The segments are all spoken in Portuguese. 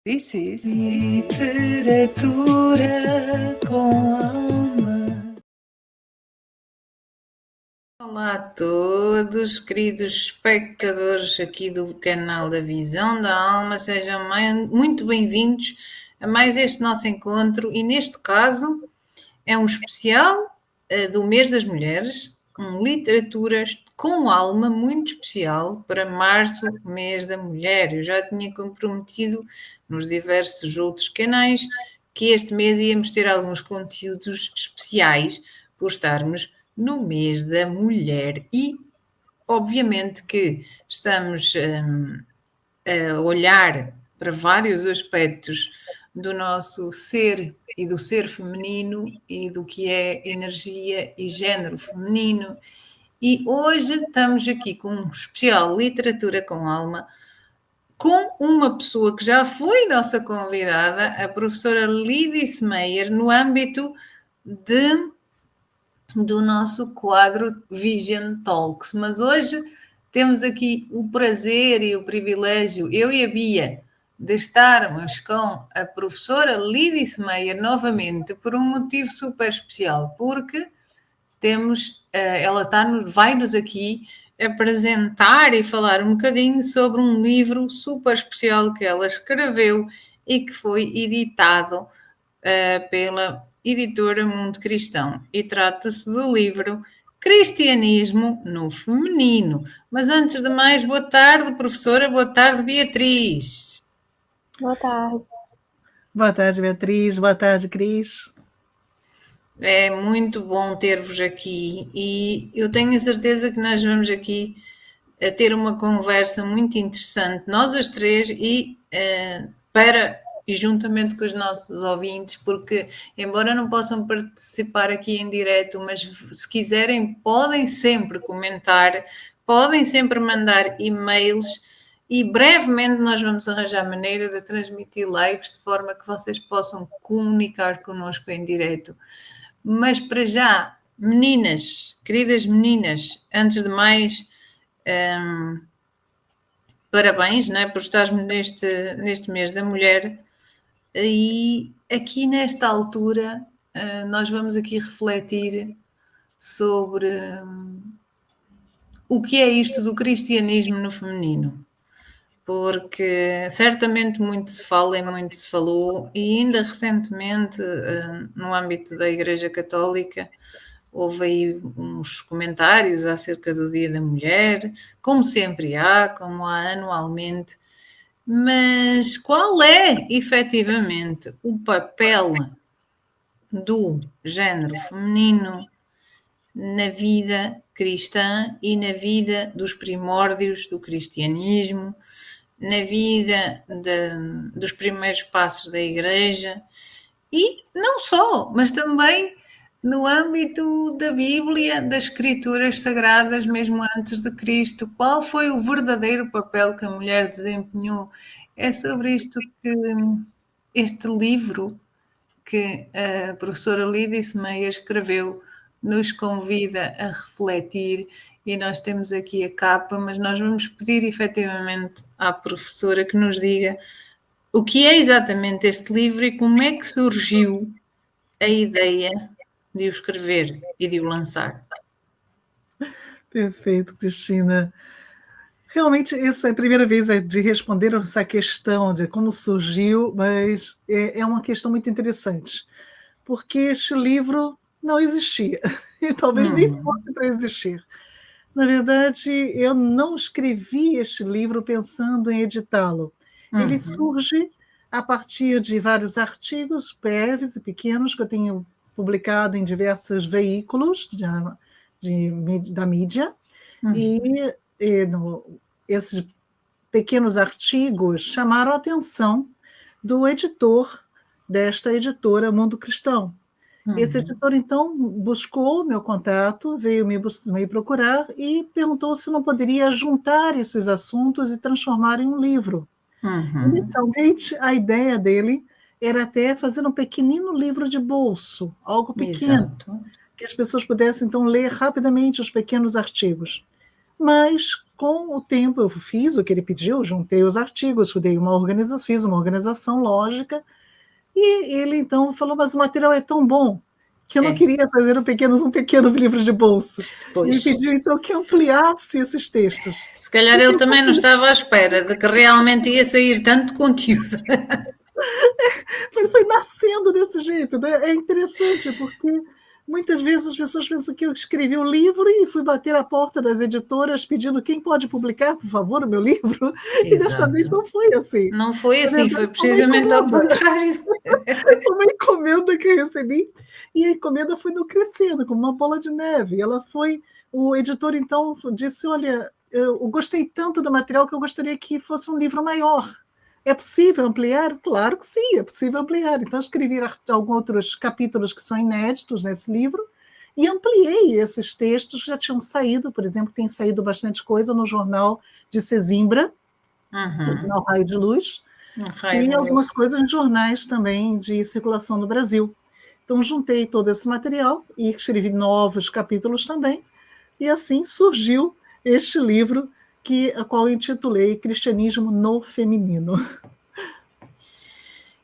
This is Literatura com Alma. Olá a todos, queridos espectadores aqui do canal da Visão da Alma, sejam muito bem-vindos a mais este nosso encontro e neste caso é um especial do mês das mulheres, literaturas com alma muito especial para março, mês da mulher. Eu já tinha comprometido nos diversos outros canais que este mês íamos ter alguns conteúdos especiais por estarmos no mês da mulher e obviamente que estamos a olhar para vários aspectos do nosso ser e do ser feminino e do que é energia e género feminino. E hoje estamos aqui com um especial Literatura com Alma, com uma pessoa que já foi nossa convidada, a professora Lidice Meyer, no âmbito do nosso quadro Vision Talks. Mas hoje temos aqui o prazer e o privilégio, eu e a Bia, de estarmos com a professora Lidice Meyer novamente por um motivo super especial, porque ela vai-nos aqui apresentar e falar um bocadinho sobre um livro super especial que ela escreveu e que foi editado pela editora Mundo Cristão. E trata-se do livro Cristianismo no Feminino. Mas antes de mais, boa tarde, professora, boa tarde, Beatriz. Boa tarde. Boa tarde, Beatriz. Boa tarde, Cris. É muito bom ter-vos aqui e eu tenho a certeza que nós vamos aqui a ter uma conversa muito interessante, nós as três, e juntamente com os nossos ouvintes, porque embora não possam participar aqui em direto, mas se quiserem podem sempre comentar, podem sempre mandar e-mails e brevemente nós vamos arranjar maneira de transmitir lives de forma que vocês possam comunicar connosco em direto. Mas para já, meninas, queridas meninas, antes de mais, parabéns, não é, por estarmos neste mês da mulher. E aqui nesta altura nós vamos aqui refletir sobre o que é isto do cristianismo no feminino. Porque certamente muito se fala e muito se falou, e ainda recentemente, no âmbito da Igreja Católica, houve aí uns comentários acerca do Dia da Mulher, como sempre há, como há anualmente, mas qual é, efetivamente, o papel do género feminino na vida cristã e na vida dos primórdios do cristianismo, na vida dos primeiros passos da Igreja, e não só, mas também no âmbito da Bíblia, das Escrituras Sagradas, mesmo antes de Cristo. Qual foi o verdadeiro papel que a mulher desempenhou? É sobre isto que este livro que a professora Lidice Meyer escreveu nos convida a refletir, e nós temos aqui a capa, mas nós vamos pedir efetivamente à professora que nos diga o que é exatamente este livro e como é que surgiu a ideia de o escrever e de o lançar. Perfeito, Cristina. Realmente, essa é a primeira vez de responder essa questão de como surgiu, mas é uma questão muito interessante, porque este livro não existia, e talvez nem fosse para existir. Na verdade, eu não escrevi este livro pensando em editá-lo. Ele surge a partir de vários artigos breves e pequenos que eu tenho publicado em diversos veículos da mídia, esses pequenos artigos chamaram a atenção do editor desta editora Mundo Cristão. Esse editor, então, buscou meu contato, veio me procurar e perguntou se não poderia juntar esses assuntos e transformar em um livro. Inicialmente, a ideia dele era até fazer um pequenino livro de bolso, algo pequeno, que as pessoas pudessem, então, ler rapidamente os pequenos artigos. Mas, com o tempo, eu fiz o que ele pediu, juntei os artigos, fiz uma organização lógica, e ele então falou, mas o material é tão bom que eu não queria fazer um pequeno livro de bolso. Ele pediu então que ampliasse esses textos. Se calhar ele também não estava à espera de que realmente ia sair tanto conteúdo. Foi nascendo desse jeito, né? É interessante, porque muitas vezes as pessoas pensam que eu escrevi um livro e fui bater a porta das editoras pedindo quem pode publicar, por favor, o meu livro. Exato. E desta vez não foi assim. Não foi assim, foi precisamente ao contrário. Foi uma encomenda que eu recebi, e a encomenda foi no crescendo, como uma bola de neve. O editor então disse, olha, eu gostei tanto do material que eu gostaria que fosse um livro maior. É possível ampliar? Claro que sim, é possível ampliar. Então, escrevi alguns outros capítulos que são inéditos nesse livro e ampliei esses textos que já tinham saído. Por exemplo, tem saído bastante coisa no jornal de Sesimbra, no jornal Raio de Luz, e algumas coisas em jornais também de circulação no Brasil. Então, juntei todo esse material e escrevi novos capítulos também, e assim surgiu este livro, a qual eu intitulei Cristianismo no Feminino.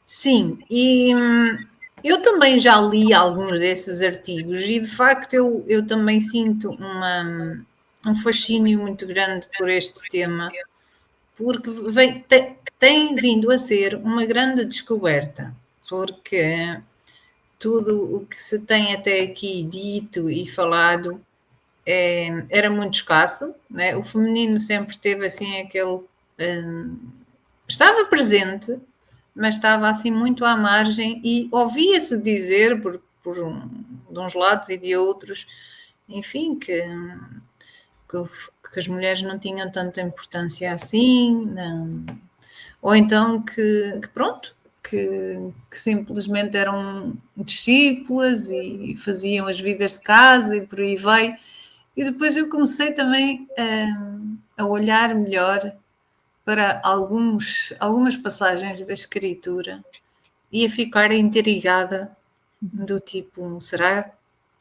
Sim, e eu também já li alguns desses artigos e, de facto, eu também sinto um fascínio muito grande por este tema, porque tem vindo a ser uma grande descoberta, porque tudo o que se tem até aqui dito e falado era muito escasso, né? O feminino sempre teve assim aquele... estava presente, mas estava assim muito à margem e ouvia-se dizer de uns lados e de outros, enfim, que as mulheres não tinham tanta importância assim, não. Ou então que simplesmente eram discípulas e faziam as vidas de casa e por aí vai. E depois eu comecei também a olhar melhor para algumas passagens da Escritura e a ficar intrigada do tipo, será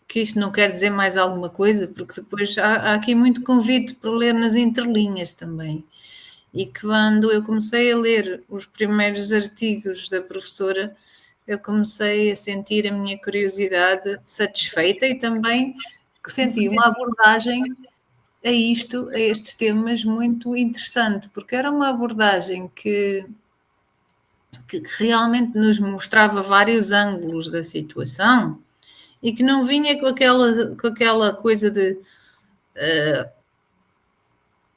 que isto não quer dizer mais alguma coisa? Porque depois há aqui muito convite para ler nas entrelinhas também. E que quando eu comecei a ler os primeiros artigos da professora, eu comecei a sentir a minha curiosidade satisfeita e também que senti uma abordagem a estes temas muito interessante, porque era uma abordagem que realmente nos mostrava vários ângulos da situação e que não vinha com aquela coisa de...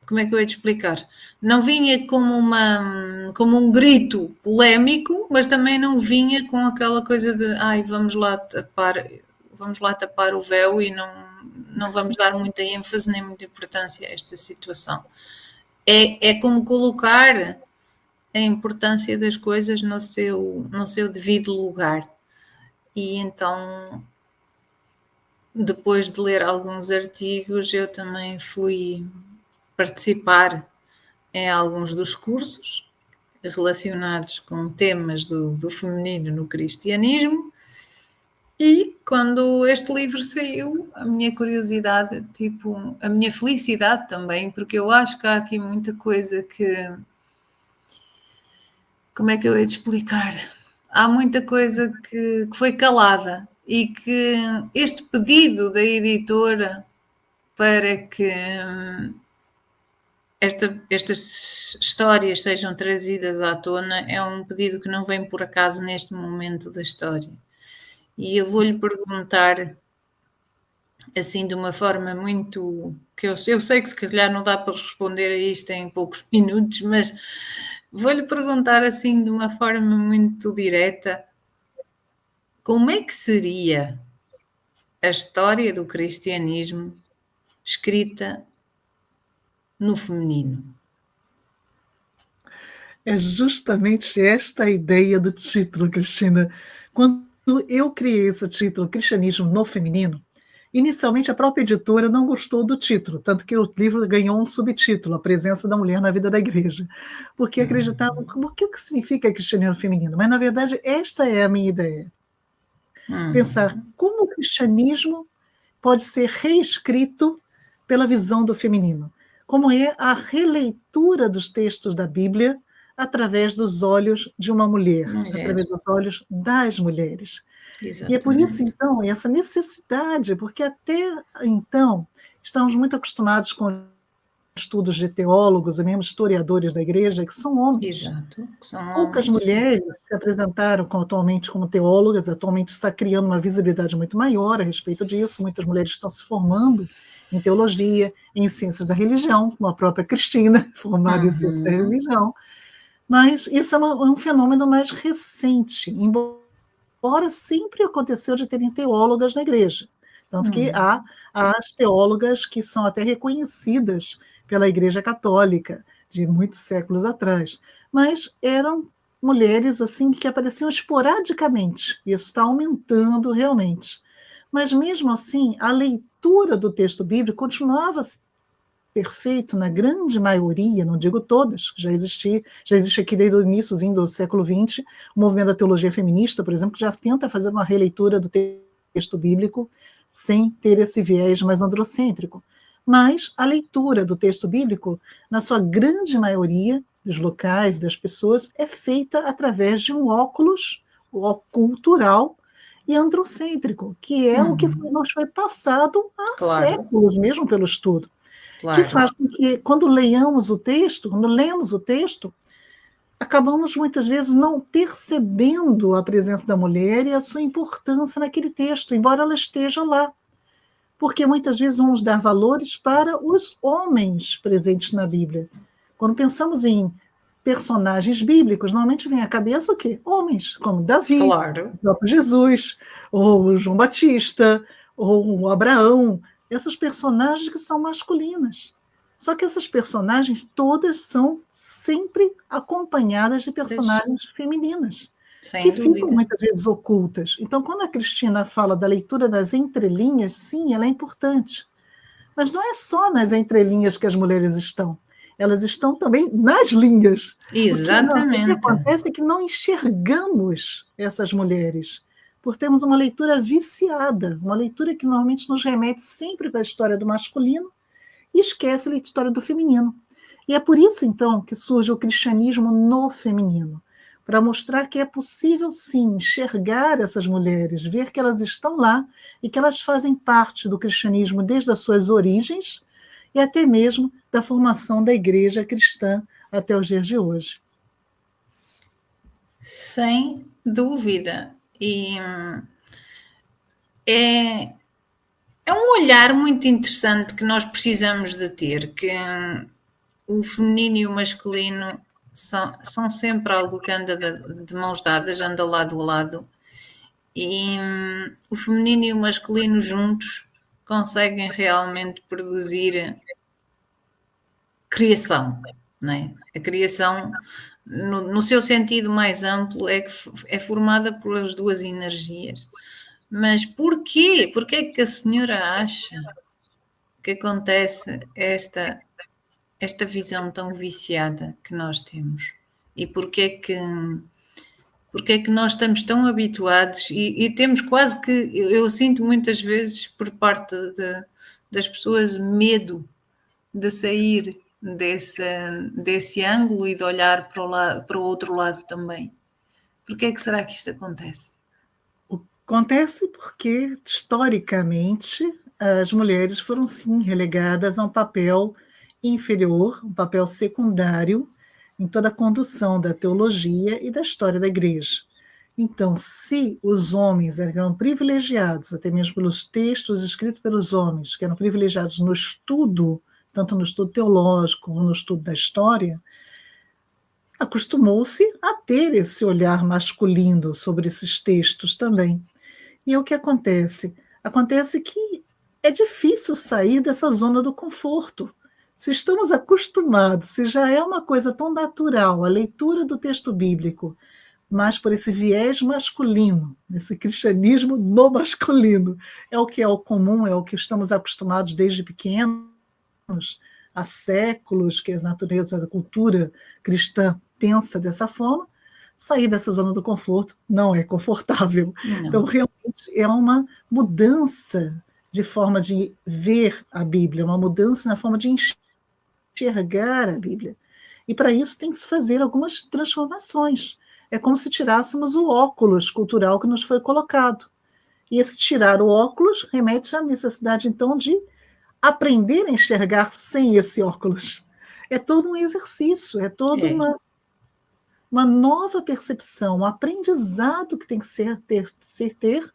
como é que eu ia te explicar? Não vinha como um grito polémico, mas também não vinha com aquela coisa de vamos lá tapar o véu e não vamos dar muita ênfase nem muita importância a esta situação. É como colocar a importância das coisas no seu devido lugar. E então, depois de ler alguns artigos, eu também fui participar em alguns dos cursos relacionados com temas do feminino no cristianismo. E quando este livro saiu, a minha curiosidade, a minha felicidade também, porque eu acho que há aqui muita coisa que... Como é que eu ia te explicar? Há muita coisa que foi calada e que este pedido da editora para que estas histórias sejam trazidas à tona é um pedido que não vem por acaso neste momento da história. E eu vou-lhe perguntar, assim, de uma forma muito... que eu sei que se calhar não dá para responder a isto em poucos minutos, mas vou-lhe perguntar, assim, de uma forma muito direta, como é que seria a história do cristianismo escrita no feminino? É justamente esta a ideia do título, Cristina. Quando eu criei esse título, Cristianismo no Feminino, inicialmente a própria editora não gostou do título, tanto que o livro ganhou um subtítulo, A Presença da Mulher na Vida da Igreja, porque acreditavam o que significa cristianismo feminino. Mas, na verdade, esta é a minha ideia. Pensar como o cristianismo pode ser reescrito pela visão do feminino. como é a releitura dos textos da Bíblia através dos olhos de uma mulher, através dos olhos das mulheres. E é por isso, Exatamente. então, essa necessidade, porque até então estamos muito acostumados com estudos de teólogos e mesmo historiadores da igreja, que são homens. Exato. Que são Poucas homens. mulheres se apresentaram atualmente como teólogas, atualmente está criando uma visibilidade muito maior a respeito disso, muitas mulheres estão se formando em teologia, em ciências da religião, como a própria Cristina, formada em ciências da religião, mas isso é um fenômeno mais recente, embora sempre aconteceu de terem teólogas na igreja, tanto que há as teólogas que são até reconhecidas pela Igreja Católica, de muitos séculos atrás, mas eram mulheres assim que apareciam esporadicamente, isso está aumentando realmente. Mas mesmo assim, a leitura do texto bíblico continuava a ser feita na grande maioria, não digo todas, já existe aqui desde o iníciozinho do século XX, o movimento da teologia feminista, por exemplo, que já tenta fazer uma releitura do texto bíblico sem ter esse viés mais androcêntrico. Mas a leitura do texto bíblico, na sua grande maioria dos locais, das pessoas, é feita através de um óculos cultural e androcêntrico, que é o que nos foi passado há séculos, mesmo pelo estudo, que faz com que, quando lemos o texto, acabamos muitas vezes não percebendo a presença da mulher e a sua importância naquele texto, embora ela esteja lá. Porque muitas vezes vamos dar valores para os homens presentes na Bíblia. Quando pensamos em personagens bíblicos, normalmente vem à cabeça o quê? Homens, como Davi, o próprio Jesus, ou João Batista, ou Abraão, essas personagens que são masculinas. Só que essas personagens todas são sempre acompanhadas de personagens femininas, que ficam muitas vezes ocultas. Então, quando a Cristina fala da leitura das entrelinhas, sim, ela é importante. Mas não é só nas entrelinhas que as mulheres estão. Elas estão também nas linhas. Exatamente. O que acontece é que não enxergamos essas mulheres, por termos uma leitura viciada, uma leitura que normalmente nos remete sempre para a história do masculino e esquece a história do feminino. E é por isso, então, que surge o cristianismo no feminino, para mostrar que é possível, sim, enxergar essas mulheres, ver que elas estão lá e que elas fazem parte do cristianismo desde as suas origens e até mesmo da formação da igreja cristã até os dias de hoje. Sem dúvida. E é um olhar muito interessante que nós precisamos de ter, que o feminino e o masculino são sempre algo que anda de mãos dadas, anda lado a lado, e o feminino e o masculino juntos conseguem realmente produzir criação, não é? A criação, no seu sentido mais amplo, é formada pelas duas energias. Mas porquê? Porquê é que a senhora acha que acontece esta visão tão viciada que nós temos? E porquê é que nós estamos tão habituados e temos quase que, eu sinto muitas vezes por parte das pessoas medo de sair desse ângulo e de olhar para o outro lado também. Porquê é que será que isto acontece? Acontece porque, historicamente, as mulheres foram, sim, relegadas a um papel inferior, um papel secundário em toda a condução da teologia e da história da igreja. Então, se os homens eram privilegiados, até mesmo pelos textos escritos pelos homens, que eram privilegiados no estudo, tanto no estudo teológico como no estudo da história, acostumou-se a ter esse olhar masculino sobre esses textos também. E o que acontece? Acontece que é difícil sair dessa zona do conforto. Se estamos acostumados, se já é uma coisa tão natural a leitura do texto bíblico, mas por esse viés masculino, esse cristianismo no masculino, é o comum, é o que estamos acostumados desde pequenos, há séculos, que a natureza da cultura cristã pensa dessa forma, sair dessa zona do conforto não é confortável. Não. Então, realmente, é uma mudança de forma de ver a Bíblia, uma mudança na forma de enxergar enxergar a Bíblia. E para isso tem que se fazer algumas transformações. É como se tirássemos o óculos cultural que nos foi colocado. E esse tirar o óculos remete à necessidade, então, de aprender a enxergar sem esse óculos. É todo um exercício, é toda uma nova percepção, um aprendizado que tem que ter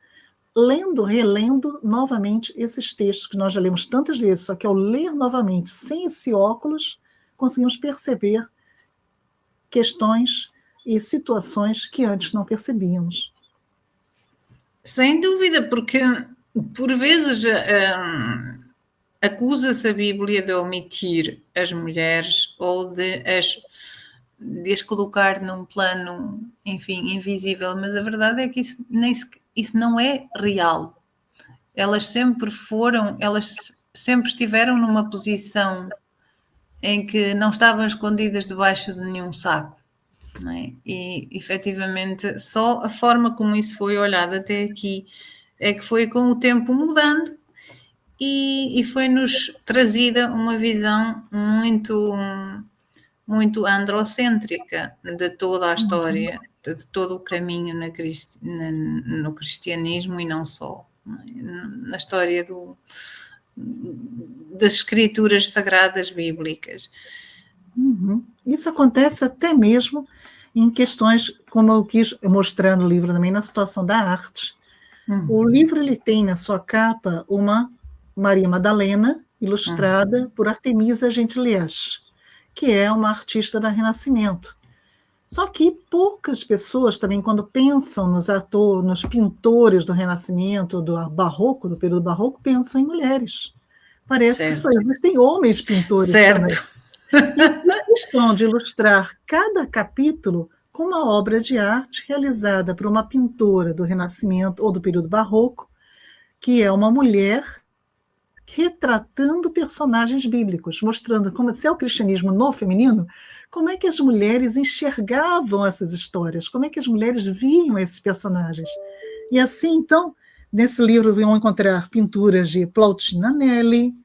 lendo, relendo novamente esses textos que nós já lemos tantas vezes, só que ao ler novamente, sem esse óculos, conseguimos perceber questões e situações que antes não percebíamos. Sem dúvida, porque por vezes acusa-se a Bíblia de omitir as mulheres ou de as colocar num plano, enfim, invisível, mas a verdade é que isso não é real. Elas sempre estiveram numa posição em que não estavam escondidas debaixo de nenhum saco. Não é? E efetivamente só a forma como isso foi olhado até aqui é que foi com o tempo mudando e foi-nos trazida uma visão muito androcêntrica de toda a história, de todo o caminho no cristianismo e não só, não é? Na história das escrituras sagradas bíblicas. Isso acontece até mesmo em questões, como eu quis mostrar no livro também, na situação da arte. O livro ele tem na sua capa uma Maria Madalena, ilustrada por Artemisa Gentileschi, que é uma artista do Renascimento. Só que poucas pessoas também, quando pensam nos pintores do Renascimento, do Barroco, do período Barroco, pensam em mulheres. Parece que só existem homens pintores também. E a questão de ilustrar cada capítulo com uma obra de arte realizada por uma pintora do Renascimento ou do período Barroco, que é uma mulher retratando personagens bíblicos, mostrando como se é o cristianismo no feminino, como é que as mulheres enxergavam essas histórias, como é que as mulheres viam esses personagens. E assim, então, nesse livro vão encontrar pinturas de Plautina Nelli,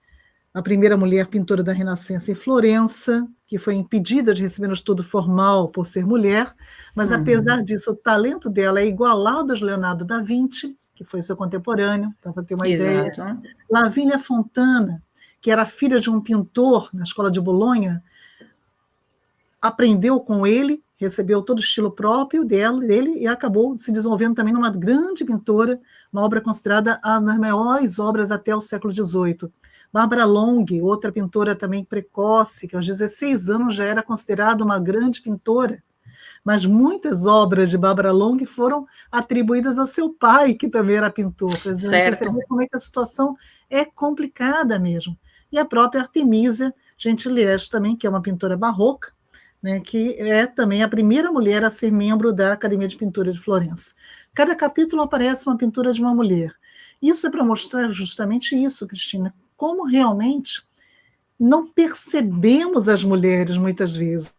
a primeira mulher pintora da Renascença em Florença, que foi impedida de receber um estudo formal por ser mulher, mas apesar disso, o talento dela é igualado ao de Leonardo da Vinci, que foi seu contemporâneo, então para ter uma ideia. Lavínia Fontana, que era filha de um pintor na escola de Bolonha, aprendeu com ele, recebeu todo o estilo próprio dele e acabou se desenvolvendo também numa grande pintora, uma obra considerada uma das maiores obras até o século XVIII. Barbara Long, outra pintora também precoce, que aos 16 anos já era considerada uma grande pintora, mas muitas obras de Barbara Long foram atribuídas ao seu pai, que também era pintor. Certo. Como é que a situação é complicada mesmo. E a própria Artemisa Gentileschi também, que é uma pintora barroca, né, que é também a primeira mulher a ser membro da Academia de Pintura de Florença. Cada capítulo aparece uma pintura de uma mulher. Isso é para mostrar justamente isso, Cristina, como realmente não percebemos as mulheres muitas vezes,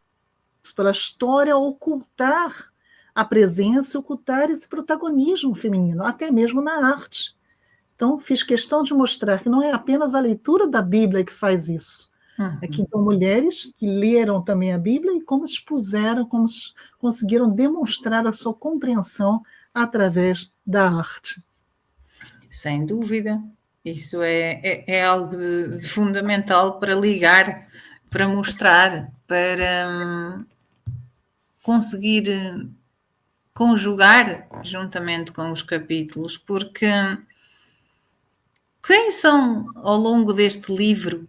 pela história ocultar a presença, ocultar esse protagonismo feminino, até mesmo na arte. Então, fiz questão de mostrar que não é apenas a leitura da Bíblia que faz isso. É que então, mulheres que leram também a Bíblia e como expuseram, como conseguiram demonstrar a sua compreensão através da arte. Sem dúvida. Isso é algo de fundamental para ligar, para mostrar, para conseguir conjugar juntamente com os capítulos, porque quem são ao longo deste livro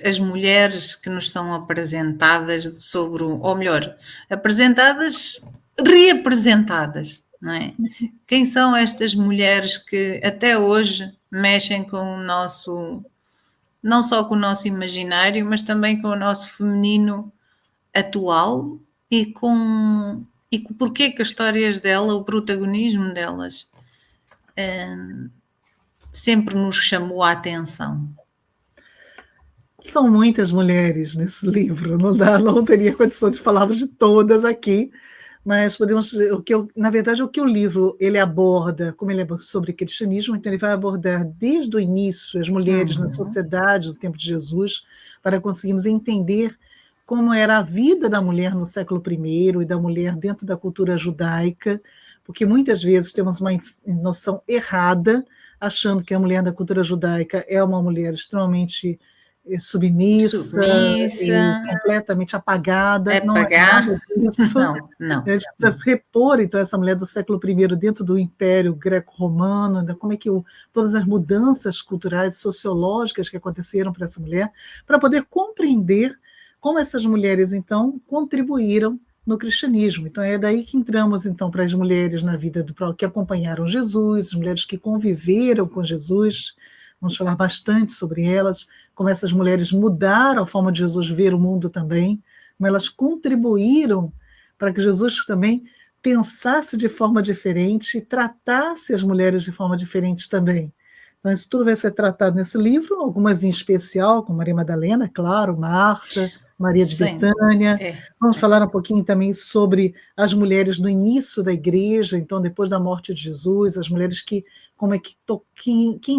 as mulheres que nos são apresentadas ou melhor, reapresentadas, não é? Quem são estas mulheres que até hoje mexem com o nosso, não só com o nosso imaginário, mas também com o nosso feminino atual e porquê que as histórias dela, o protagonismo delas, sempre nos chamou a atenção. São muitas mulheres nesse livro, não teria condição de falarmos de todas aqui, mas podemos dizer, na verdade, o que o livro ele aborda, como ele é sobre cristianismo, então ele vai abordar desde o início as mulheres na sociedade do tempo de Jesus, para conseguirmos entender como era a vida da mulher no século I e da mulher dentro da cultura judaica, porque muitas vezes temos uma noção errada, achando que a mulher da cultura judaica é uma mulher extremamente submissa e completamente apagada. Não é nada disso. Não. A gente precisa repor, então, essa mulher do século I dentro do Império Greco-Romano, como é que todas as mudanças culturais e sociológicas que aconteceram para essa mulher, para poder compreender como essas mulheres, então, contribuíram no cristianismo. Então, é daí que entramos, então, para as mulheres na vida que acompanharam Jesus, as mulheres que conviveram com Jesus. Vamos falar bastante sobre elas, como essas mulheres mudaram a forma de Jesus ver o mundo também, como elas contribuíram para que Jesus também pensasse de forma diferente e tratasse as mulheres de forma diferente também. Então, isso tudo vai ser tratado nesse livro, algumas em especial, como Maria Madalena, claro, Marta, Maria de Betânia. Vamos falar um pouquinho também sobre as mulheres no início da igreja, então, depois da morte de Jesus, as mulheres quem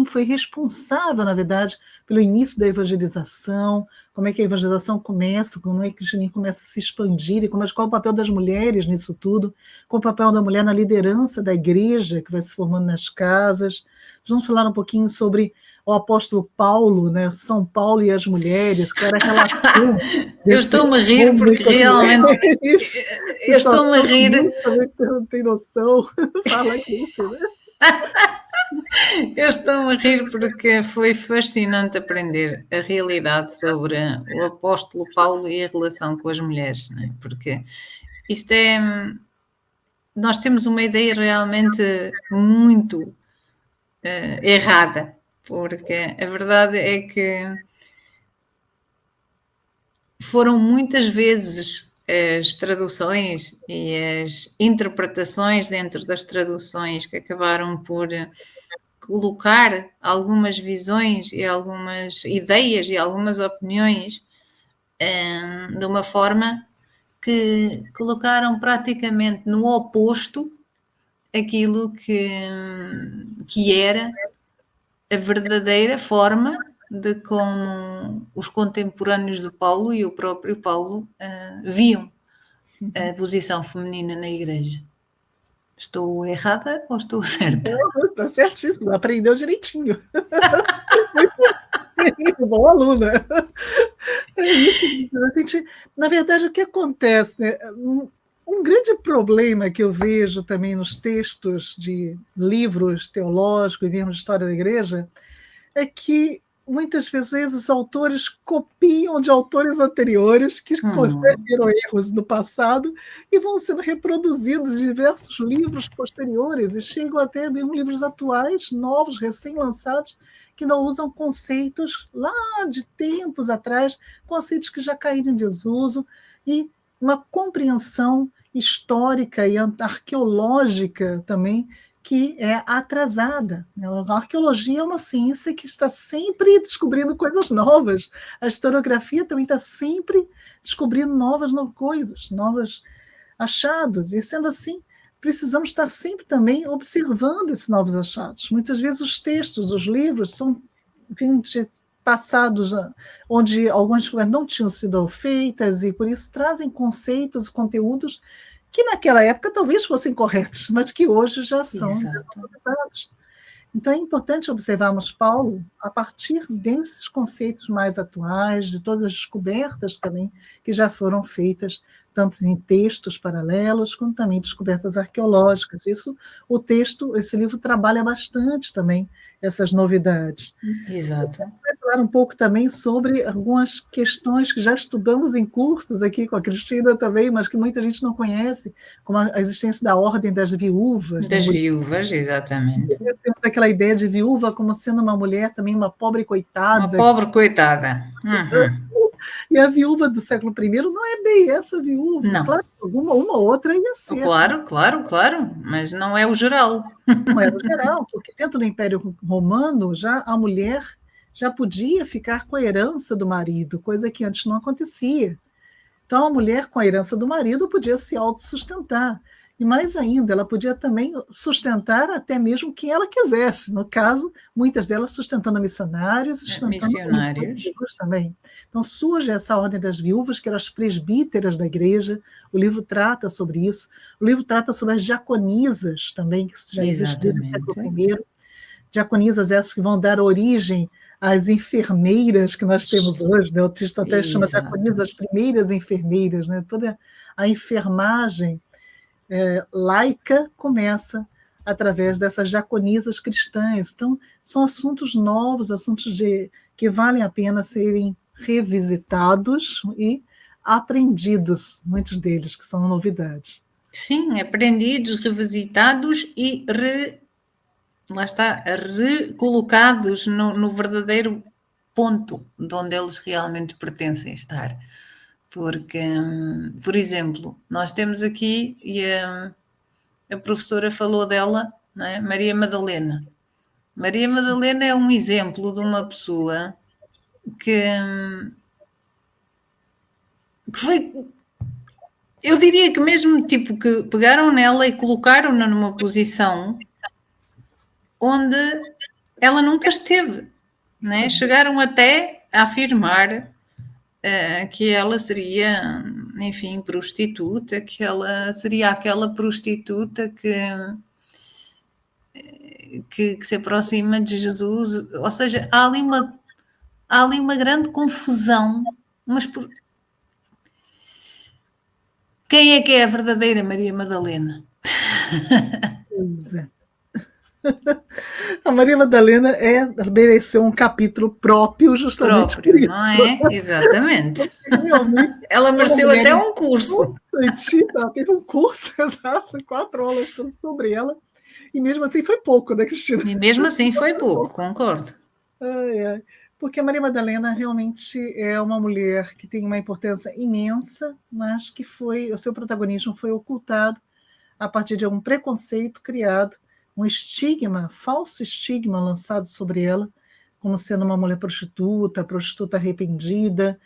foi responsável, na verdade, pelo início da evangelização, como é que a evangelização começa, como é que o cristianismo começa a se expandir, e qual é o papel das mulheres nisso tudo, qual é o papel da mulher na liderança da igreja, que vai se formando nas casas. Vamos falar um pouquinho sobre o apóstolo Paulo, né? São Paulo e as mulheres, que era aquela eu estou-me a rir porque realmente eu estou-me a rir. Não tem noção. Fala aqui, né? Eu estou-me a rir porque foi fascinante aprender a realidade sobre o apóstolo Paulo e a relação com as mulheres, né? Porque isto nós temos uma ideia realmente muito errada, porque a verdade é que foram muitas vezes as traduções e as interpretações dentro das traduções que acabaram por colocar algumas visões e algumas ideias e algumas opiniões de uma forma que colocaram praticamente no oposto aquilo que era a verdadeira forma de como os contemporâneos do Paulo e o próprio Paulo viam a posição feminina na igreja. Estou errada ou estou certa? Está certíssimo, aprendeu direitinho. Bom aluna. É isso. Na verdade, o que acontece? Um grande problema que eu vejo também nos textos de livros teológicos e mesmo de história da igreja é que muitas vezes os autores copiam de autores anteriores que cometeram erros no passado e vão sendo reproduzidos em diversos livros posteriores e chegam até mesmo livros atuais, novos, recém-lançados, que não usam conceitos lá de tempos atrás, conceitos que já caíram em desuso, e uma compreensão histórica e arqueológica também que é atrasada. A arqueologia é uma ciência que está sempre descobrindo coisas novas. A historiografia também está sempre descobrindo novas coisas, novos achados. E, sendo assim, precisamos estar sempre também observando esses novos achados. Muitas vezes os textos, os livros, são passados onde algumas coisas não tinham sido feitas e, por isso, trazem conceitos e conteúdos que naquela época talvez fossem corretos, mas que hoje já são desatualizados. Então é importante observarmos Paulo a partir desses conceitos mais atuais, de todas as descobertas também que já foram feitas, tanto em textos paralelos, como também descobertas arqueológicas. Esse livro trabalha bastante também essas novidades. Exato. Vai falar um pouco também sobre algumas questões que já estudamos em cursos aqui com a Cristina também, mas que muita gente não conhece, como a existência da ordem das viúvas. Das viúvas, exatamente. Temos aquela ideia de viúva como sendo uma mulher também, uma pobre coitada. Uma pobre coitada. E a viúva do século I não é bem essa viúva. Não. Claro, uma outra ia ser. Claro, mas não é o geral. Não é o geral, porque dentro do Império Romano a mulher já podia ficar com a herança do marido, coisa que antes não acontecia. Então, a mulher, com a herança do marido, podia se autossustentar. E mais ainda, ela podia também sustentar até mesmo quem ela quisesse. No caso, muitas delas sustentando missionários, sustentando Missionários. viúvas também. Então, surge essa ordem das viúvas, que eram as presbíteras da igreja. O livro trata sobre isso. O livro trata sobre as diaconisas também, que já existiam no século I. Diaconisas essas que vão dar origem às enfermeiras que nós temos hoje, né? O texto até chama diaconisas as primeiras enfermeiras, né? Toda a enfermagem laica começa através dessas diaconisas cristãs. Então, são assuntos novos, assuntos que valem a pena serem revisitados e aprendidos, muitos deles, que são novidades. Sim, aprendidos, revisitados e lá está, recolocados no verdadeiro ponto de onde eles realmente pertencem estar. Porque, por exemplo, nós temos aqui, e a professora falou dela, não é? Maria Madalena. Maria Madalena é um exemplo de uma pessoa que foi, eu diria que mesmo tipo que pegaram nela e colocaram-na numa posição onde ela nunca esteve, né? Chegaram até a afirmar que ela seria, enfim, prostituta, que ela seria aquela prostituta que se aproxima de Jesus, ou seja, há ali uma grande confusão, mas quem é que é a verdadeira Maria Madalena? Pois é. A Maria Madalena mereceu um capítulo próprio justamente por isso. Não é? Exatamente. Realmente, ela mereceu até um curso. Ela teve um curso, exato, 4 aulas sobre ela, e mesmo assim foi pouco, né, Cristina? E mesmo assim foi pouco, concordo. Porque a Maria Madalena realmente é uma mulher que tem uma importância imensa, mas que o seu protagonismo foi ocultado a partir de algum preconceito criado, um estigma, falso estigma lançado sobre ela, como sendo uma mulher prostituta arrependida,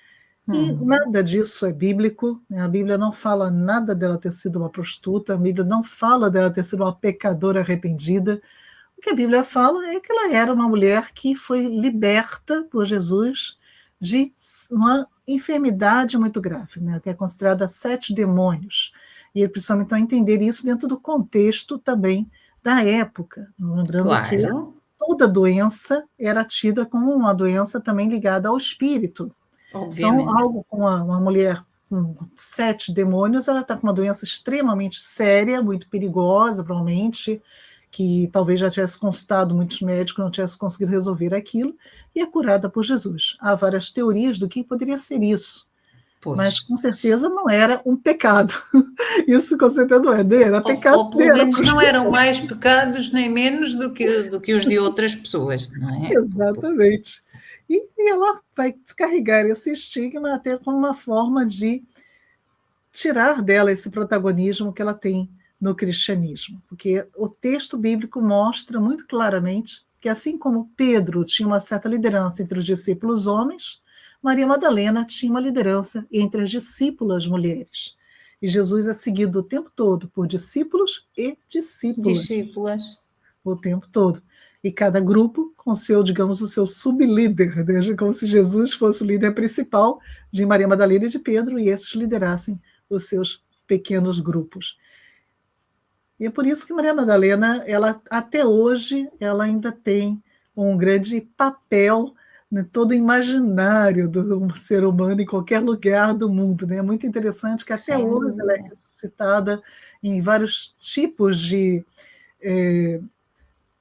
e nada disso é bíblico, né? A Bíblia não fala nada dela ter sido uma prostituta, a Bíblia não fala dela ter sido uma pecadora arrependida. O que a Bíblia fala é que ela era uma mulher que foi liberta por Jesus de uma enfermidade muito grave, né? Que é considerada 7 demônios. E precisamos, então, entender isso dentro do contexto também da época, lembrando que toda doença era tida como uma doença também ligada ao espírito. Obviamente. Então, algo com uma mulher com 7 demônios, ela está com uma doença extremamente séria, muito perigosa, provavelmente, que talvez já tivesse consultado muitos médicos, não tivesse conseguido resolver aquilo, e é curada por Jesus. Há várias teorias do que poderia ser isso. Pois. Mas com certeza não era um pecado. Isso com certeza não era pecado. Ou pelo menos não eram mais pecados nem menos do que os de outras pessoas, não é? Exatamente. E ela vai descarregar esse estigma até como uma forma de tirar dela esse protagonismo que ela tem no cristianismo. Porque o texto bíblico mostra muito claramente que, assim como Pedro tinha uma certa liderança entre os discípulos homens, Maria Madalena tinha uma liderança entre as discípulas mulheres. E Jesus é seguido o tempo todo por discípulos e discípulas. O tempo todo. E cada grupo com seu, digamos, o seu sublíder, né? Como se Jesus fosse o líder principal de Maria Madalena e de Pedro, e esses liderassem os seus pequenos grupos. E é por isso que Maria Madalena, ela, até hoje, ela ainda tem um grande papel, né, todo imaginário do ser humano em qualquer lugar do mundo. Né? É muito interessante que até hoje ela é ressuscitada em vários tipos de,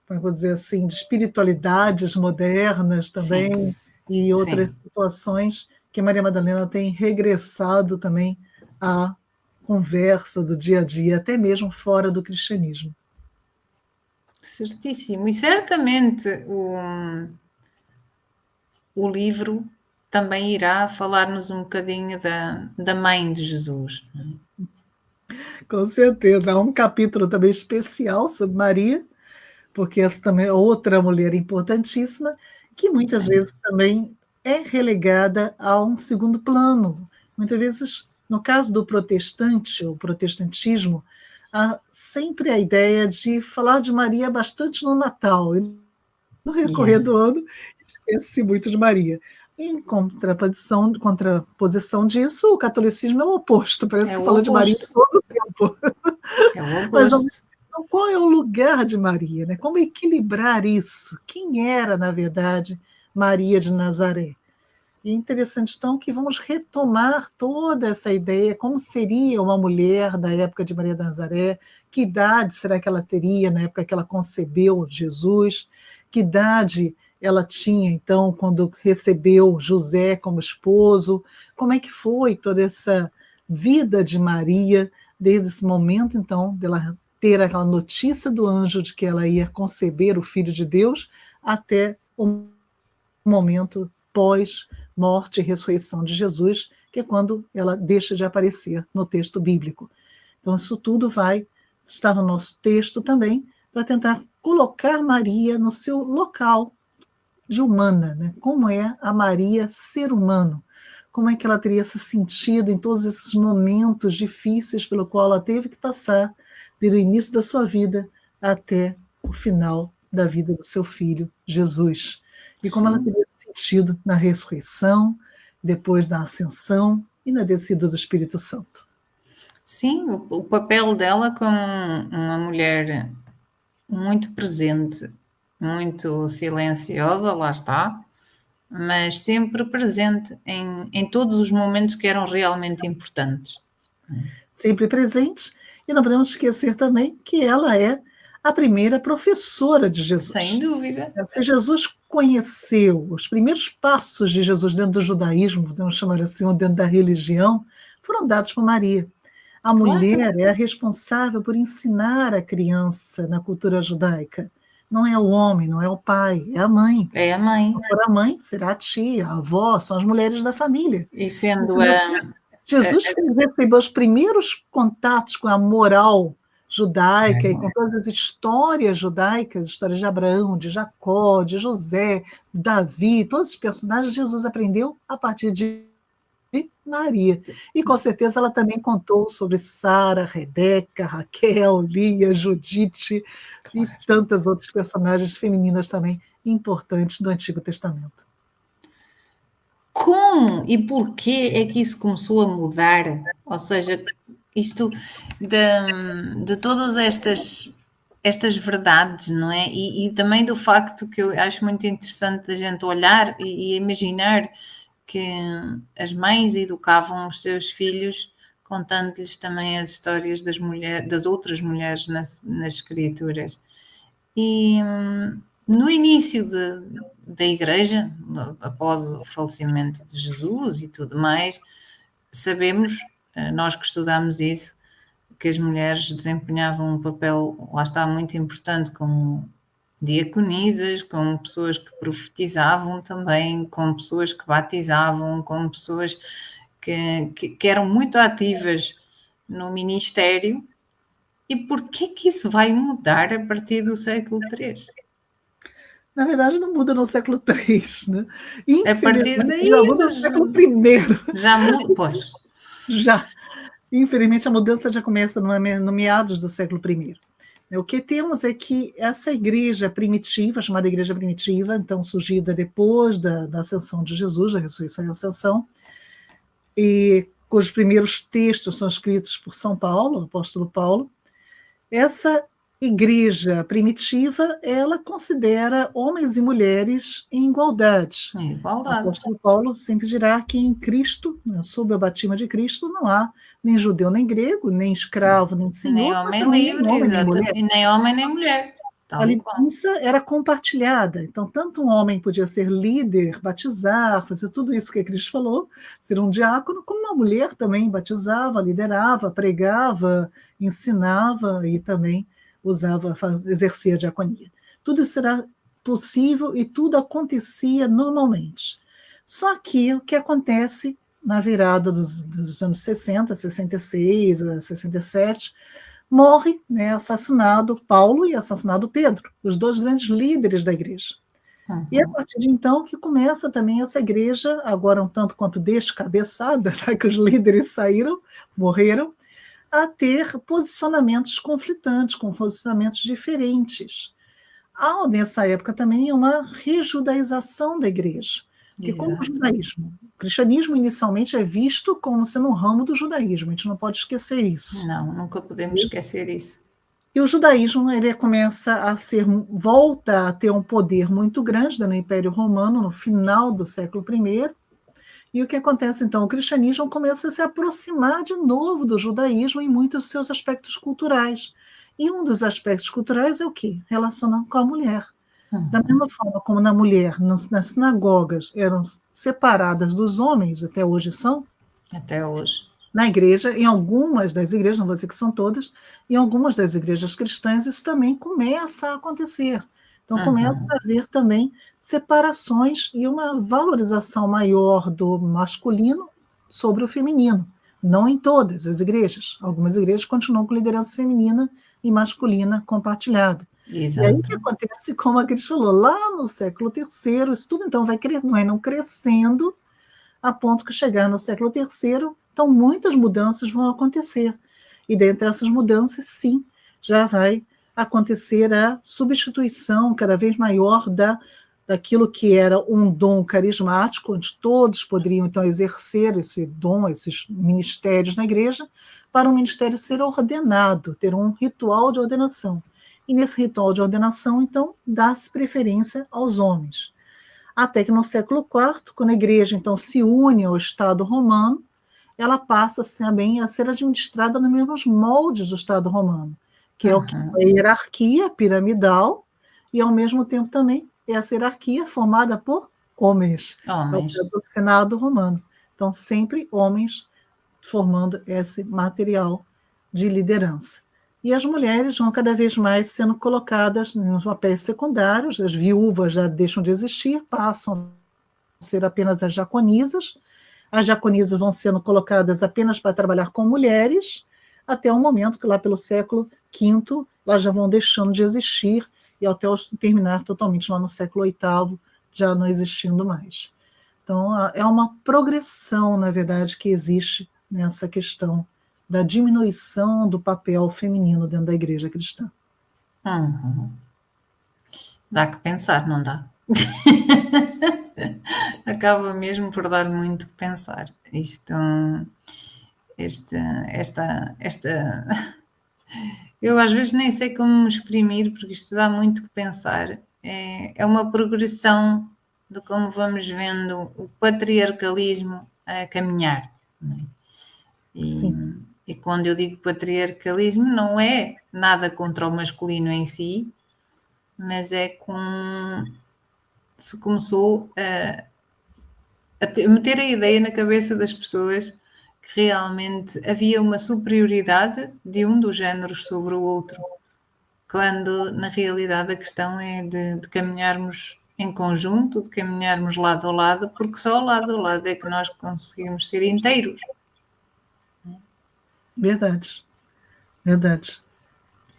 vou dizer assim, de espiritualidades modernas também. Sim. E outras situações que Maria Madalena tem regressado também à conversa do dia a dia, até mesmo fora do cristianismo. Certíssimo. E certamente o livro também irá falar-nos um bocadinho da mãe de Jesus. Não é? Com certeza. Há um capítulo também especial sobre Maria, porque essa também é outra mulher importantíssima, que muitas vezes também é relegada a um segundo plano. Muitas vezes No caso do protestante, o protestantismo, há sempre a ideia de falar de Maria bastante no Natal, e no recorrer do ano, esquece-se muito de Maria. Em contraposição disso, o catolicismo é o oposto, parece É que o fala de Maria oposto. todo o tempo. É o Mas oposto. então, qual é o lugar de Maria, né? Como equilibrar isso? Quem era, na verdade, Maria de Nazaré? E é interessante, então, que vamos retomar toda essa ideia, como seria uma mulher da época de Maria de Nazaré, que idade será que ela teria na época que ela concebeu Jesus, que idade ela tinha, então, quando recebeu José como esposo, como é que foi toda essa vida de Maria, desde esse momento, então, dela ter aquela notícia do anjo de que ela ia conceber o Filho de Deus, até o momento pós-morte e ressurreição de Jesus, que é quando ela deixa de aparecer no texto bíblico. Então, isso tudo vai estar no nosso texto também, para tentar colocar Maria no seu local de humana, né? Como é a Maria ser humano? Como é que ela teria se sentido em todos esses momentos difíceis pelo qual ela teve que passar, desde o início da sua vida até o final da vida do seu filho, Jesus. E como ela Sim. teria se sentido na ressurreição, depois da ascensão e na descida do Espírito Santo. Sim, o papel dela como uma mulher muito presente, muito silenciosa, lá está, mas sempre presente em todos os momentos que eram realmente importantes. Sempre presente, e não podemos esquecer também que ela é a primeira professora de Sem Jesus. dúvida. Se Jesus conheceu os primeiros passos de Jesus dentro do judaísmo, podemos chamar assim, ou dentro da religião, foram dados por Maria. A mulher é a responsável por ensinar a criança na cultura judaica. Não é o homem, não é o pai, é a mãe. É a mãe. Se for a mãe, será a tia, a avó, são as mulheres da família. E sendo Jesus recebeu os primeiros contatos com a moral judaica e com todas as histórias judaicas, histórias de Abraão, de Jacó, de José, de Davi, todos os personagens, Jesus aprendeu a partir de Maria. E com certeza ela também contou sobre Sara, Rebeca, Raquel, Lia, Judite e tantas outras personagens femininas também importantes do Antigo Testamento. como e porquê é que isso começou a mudar? Ou seja, isto de todas estas verdades, não é? E também do facto que eu acho muito interessante da gente olhar e imaginar que as mães educavam os seus filhos contando-lhes também as histórias das outras mulheres nas escrituras. E no início da igreja, após o falecimento de Jesus e tudo mais, sabemos, nós que estudamos isso, que as mulheres desempenhavam um papel, lá está, muito importante como diaconisas, como pessoas que profetizavam também, como pessoas que batizavam, como pessoas que eram muito ativas no ministério. E porquê que isso vai mudar a partir do século III? Na verdade, não muda no século III, né? A partir daí, já muda no século I. Já muda, pois. Já. Infelizmente, a mudança já começa no meados do século I. O que temos é que essa igreja primitiva, chamada igreja primitiva, então surgida depois da ascensão de Jesus, da ressurreição e ascensão, e cujos primeiros textos são escritos por São Paulo, o apóstolo Paulo, essa igreja primitiva, ela considera homens e mulheres em igualdade. O apóstolo Paulo sempre dirá que em Cristo, sob o batismo de Cristo, não há nem judeu nem grego, nem escravo nem senhor, nem homem livre, nem homem, nem mulher. E nem homem nem mulher. A liderança era compartilhada, então tanto um homem podia ser líder, batizar, fazer tudo isso que Cristo falou, ser um diácono, como uma mulher também batizava, liderava, pregava, ensinava e também exercia a diaconia. Tudo isso era possível e tudo acontecia normalmente. Só que o que acontece na virada dos anos 60, 66, 67, morre, assassinado Paulo e assassinado Pedro, os dois grandes líderes da igreja. E a Uhum. partir de então que começa também essa igreja, agora um tanto quanto descabeçada, já que os líderes saíram, morreram, a ter posicionamentos conflitantes, com posicionamentos diferentes. Há nessa época também uma rejudaização da igreja, porque como o Exato. o cristianismo inicialmente é visto como sendo um ramo do judaísmo, a gente não pode esquecer isso. Não, nunca podemos esquecer isso. E o judaísmo ele começa volta a ter um poder muito grande no Império Romano no final do século I. E o que acontece então? O cristianismo começa a se aproximar de novo do judaísmo em muitos dos seus aspectos culturais. E um dos aspectos culturais é o quê? Relacionado com a mulher. Da Uhum. mesma forma como na mulher, nas sinagogas eram separadas dos homens, até hoje são, Até hoje. na igreja, em algumas das igrejas, não vou dizer que são todas, em algumas das igrejas cristãs isso também começa a acontecer. Então começa Uhum. a haver também separações e uma valorização maior do masculino sobre o feminino. Não em todas as igrejas. Algumas igrejas continuam com liderança feminina e masculina compartilhada. E aí o que Exato. acontece, como a Cris falou, lá no século III, isso tudo então vai não crescendo, a ponto que chegar no século III, então muitas mudanças vão acontecer. E dentre essas mudanças, sim, já vai acontecer a substituição cada vez maior daquilo que era um dom carismático, onde todos poderiam então exercer esse dom, esses ministérios na igreja, para um ministério ser ordenado, ter um ritual de ordenação. E nesse ritual de ordenação, então, dá-se preferência aos homens. Até que no século IV, quando a igreja então se une ao Estado romano, ela passa também a ser administrada nos mesmos moldes do Estado romano, que é o que Uhum. é a hierarquia piramidal e ao mesmo tempo também essa hierarquia formada por homens, é o Homens. caso do Senado romano. Então sempre homens formando esse material de liderança. E as mulheres vão cada vez mais sendo colocadas nos papéis secundários, as viúvas já deixam de existir, passam a ser apenas as diaconisas vão sendo colocadas apenas para trabalhar com mulheres, até o momento que lá pelo século V elas já vão deixando de existir e até terminar totalmente lá no século VIII, já não existindo mais. Então, é uma progressão, na verdade, que existe nessa questão da diminuição do papel feminino dentro da igreja cristã. Uhum. Dá que pensar, não dá? Acaba mesmo por dar muito que pensar. Esta. Eu às vezes nem sei como me exprimir, porque isto dá muito que pensar. É uma progressão de como vamos vendo o patriarcalismo a caminhar. Não é? Sim, E quando eu digo patriarcalismo, não é nada contra o masculino em si, mas é como se começou a meter a ideia na cabeça das pessoas que realmente havia uma superioridade de um dos géneros sobre o outro, quando na realidade a questão é de caminharmos em conjunto, de caminharmos lado a lado, porque só lado a lado é que nós conseguimos ser inteiros. verdade, verdade.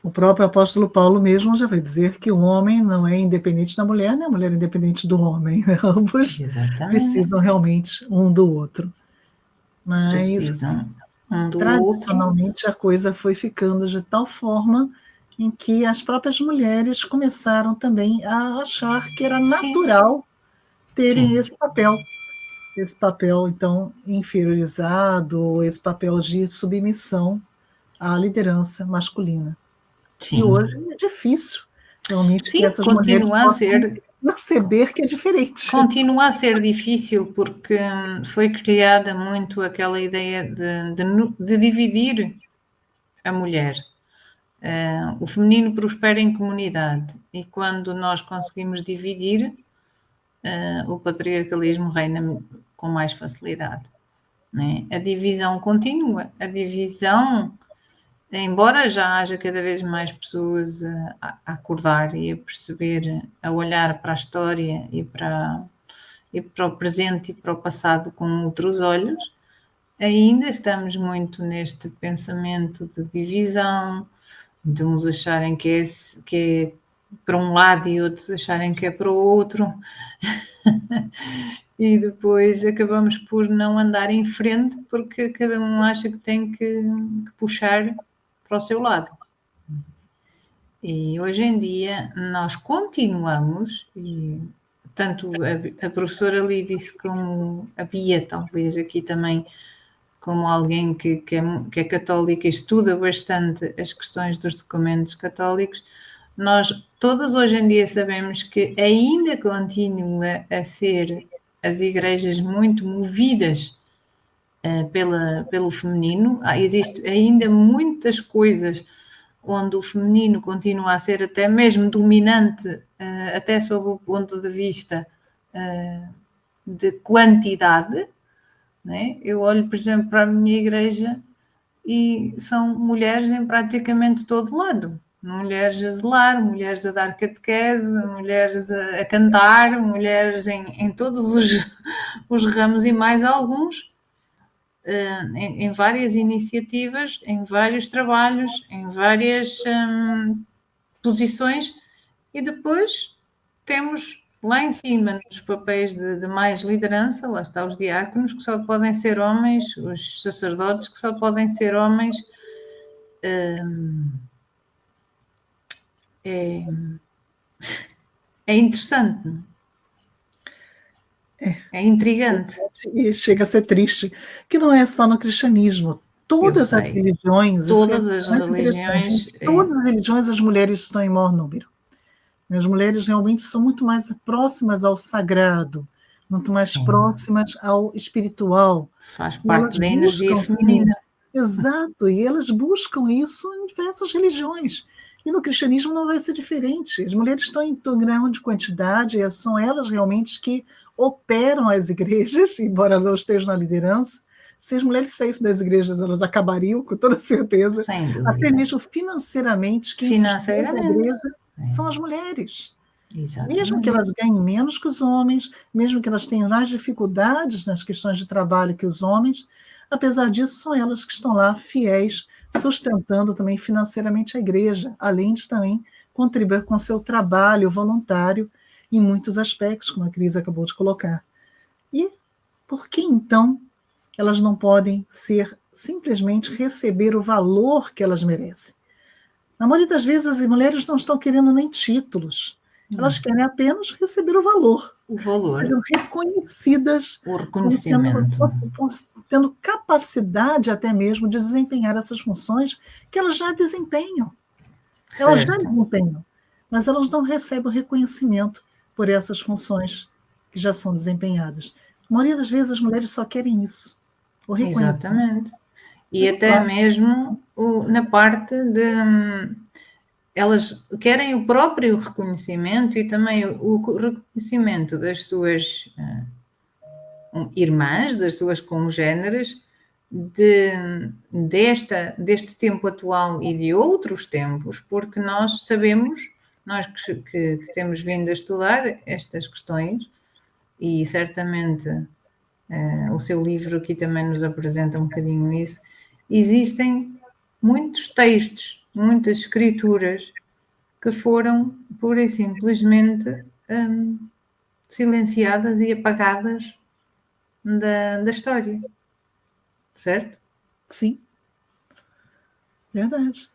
O próprio apóstolo Paulo mesmo já vai dizer que o homem não é independente da mulher, nem a mulher é independente do homem. Ambos Exatamente. precisam realmente um do outro. Mas, Precisam um do outro. tradicionalmente, a coisa foi ficando de tal forma em que as próprias mulheres começaram também a achar que era Sim, natural terem sim, esse papel, então, inferiorizado, esse papel de submissão à liderança masculina. E sim. hoje é difícil, realmente, que Sim, essas mulheres possam co- perceber que é diferente. continua a ser difícil porque foi criada muito aquela ideia de dividir a mulher. O feminino prospera em comunidade e quando nós conseguimos dividir, o patriarcalismo reina com mais facilidade. Né? A divisão continua, a divisão, embora já haja cada vez mais pessoas a acordar e a perceber, a olhar para a história e para o presente e para o passado com outros olhos, ainda estamos muito neste pensamento de divisão, de uns acharem que é para um lado e outros acharem que é para o outro. E depois acabamos por não andar em frente porque cada um acha que tem que puxar para o seu lado. E hoje em dia nós continuamos, e tanto a professora ali disse como a Bia, talvez aqui também, como alguém que é católica e estuda bastante as questões dos documentos católicos, nós todas hoje em dia sabemos que ainda continua a ser as igrejas muito movidas pelo feminino. Existe ainda muitas coisas onde o feminino continua a ser até mesmo dominante, até sob o ponto de vista de quantidade, né? Eu olho, por exemplo, para a minha igreja e são mulheres em praticamente todo lado. Mulheres a zelar, mulheres a dar catequese, mulheres a cantar, mulheres em todos os ramos e mais alguns, em várias iniciativas, em vários trabalhos, em várias posições, e depois temos lá em cima nos papéis de mais liderança, lá está os diáconos, que só podem ser homens, os sacerdotes, que só podem ser homens. É interessante, não é? É intrigante. E chega a ser triste, que não é só no cristianismo. Todas as religiões, todas as muito religiões. Em todas as religiões, as mulheres estão em maior número. As mulheres realmente são muito mais próximas ao sagrado, muito mais próximas ao espiritual. Faz parte da energia feminina. Exato, e elas buscam isso em diversas religiões. E no cristianismo não vai ser diferente. As mulheres estão em grande quantidade, são elas realmente que operam as igrejas, embora não estejam na liderança. Se as mulheres saíssem das igrejas, elas acabariam, com toda certeza. Até mesmo financeiramente, quem sustenta a igreja são as mulheres. Exatamente. Mesmo que elas ganhem menos que os homens, mesmo que elas tenham mais dificuldades nas questões de trabalho que os homens, apesar disso, são elas que estão lá fiéis, sustentando também financeiramente a igreja, além de também contribuir com seu trabalho voluntário em muitos aspectos, como a Cris acabou de colocar. E por que, então, elas não podem simplesmente receber o valor que elas merecem? Na maioria das vezes, as mulheres não estão querendo nem títulos. Elas querem apenas receber o valor. O valor. Serem reconhecidas, o reconhecimento. como tendo capacidade até mesmo de desempenhar essas funções que elas já desempenham. Elas já desempenham, mas elas não recebem o reconhecimento por essas funções que já são desempenhadas. A maioria das vezes as mulheres só querem isso, o reconhecimento. Exatamente. E até mesmo na parte de... Elas querem o próprio reconhecimento e também o reconhecimento das suas irmãs, das suas congêneres, deste tempo atual e de outros tempos, porque nós sabemos, nós que temos vindo a estudar estas questões, e certamente o seu livro aqui também nos apresenta um bocadinho isso, existem muitos textos, muitas escrituras que foram pura e simplesmente silenciadas e apagadas da história, certo? Sim, verdade.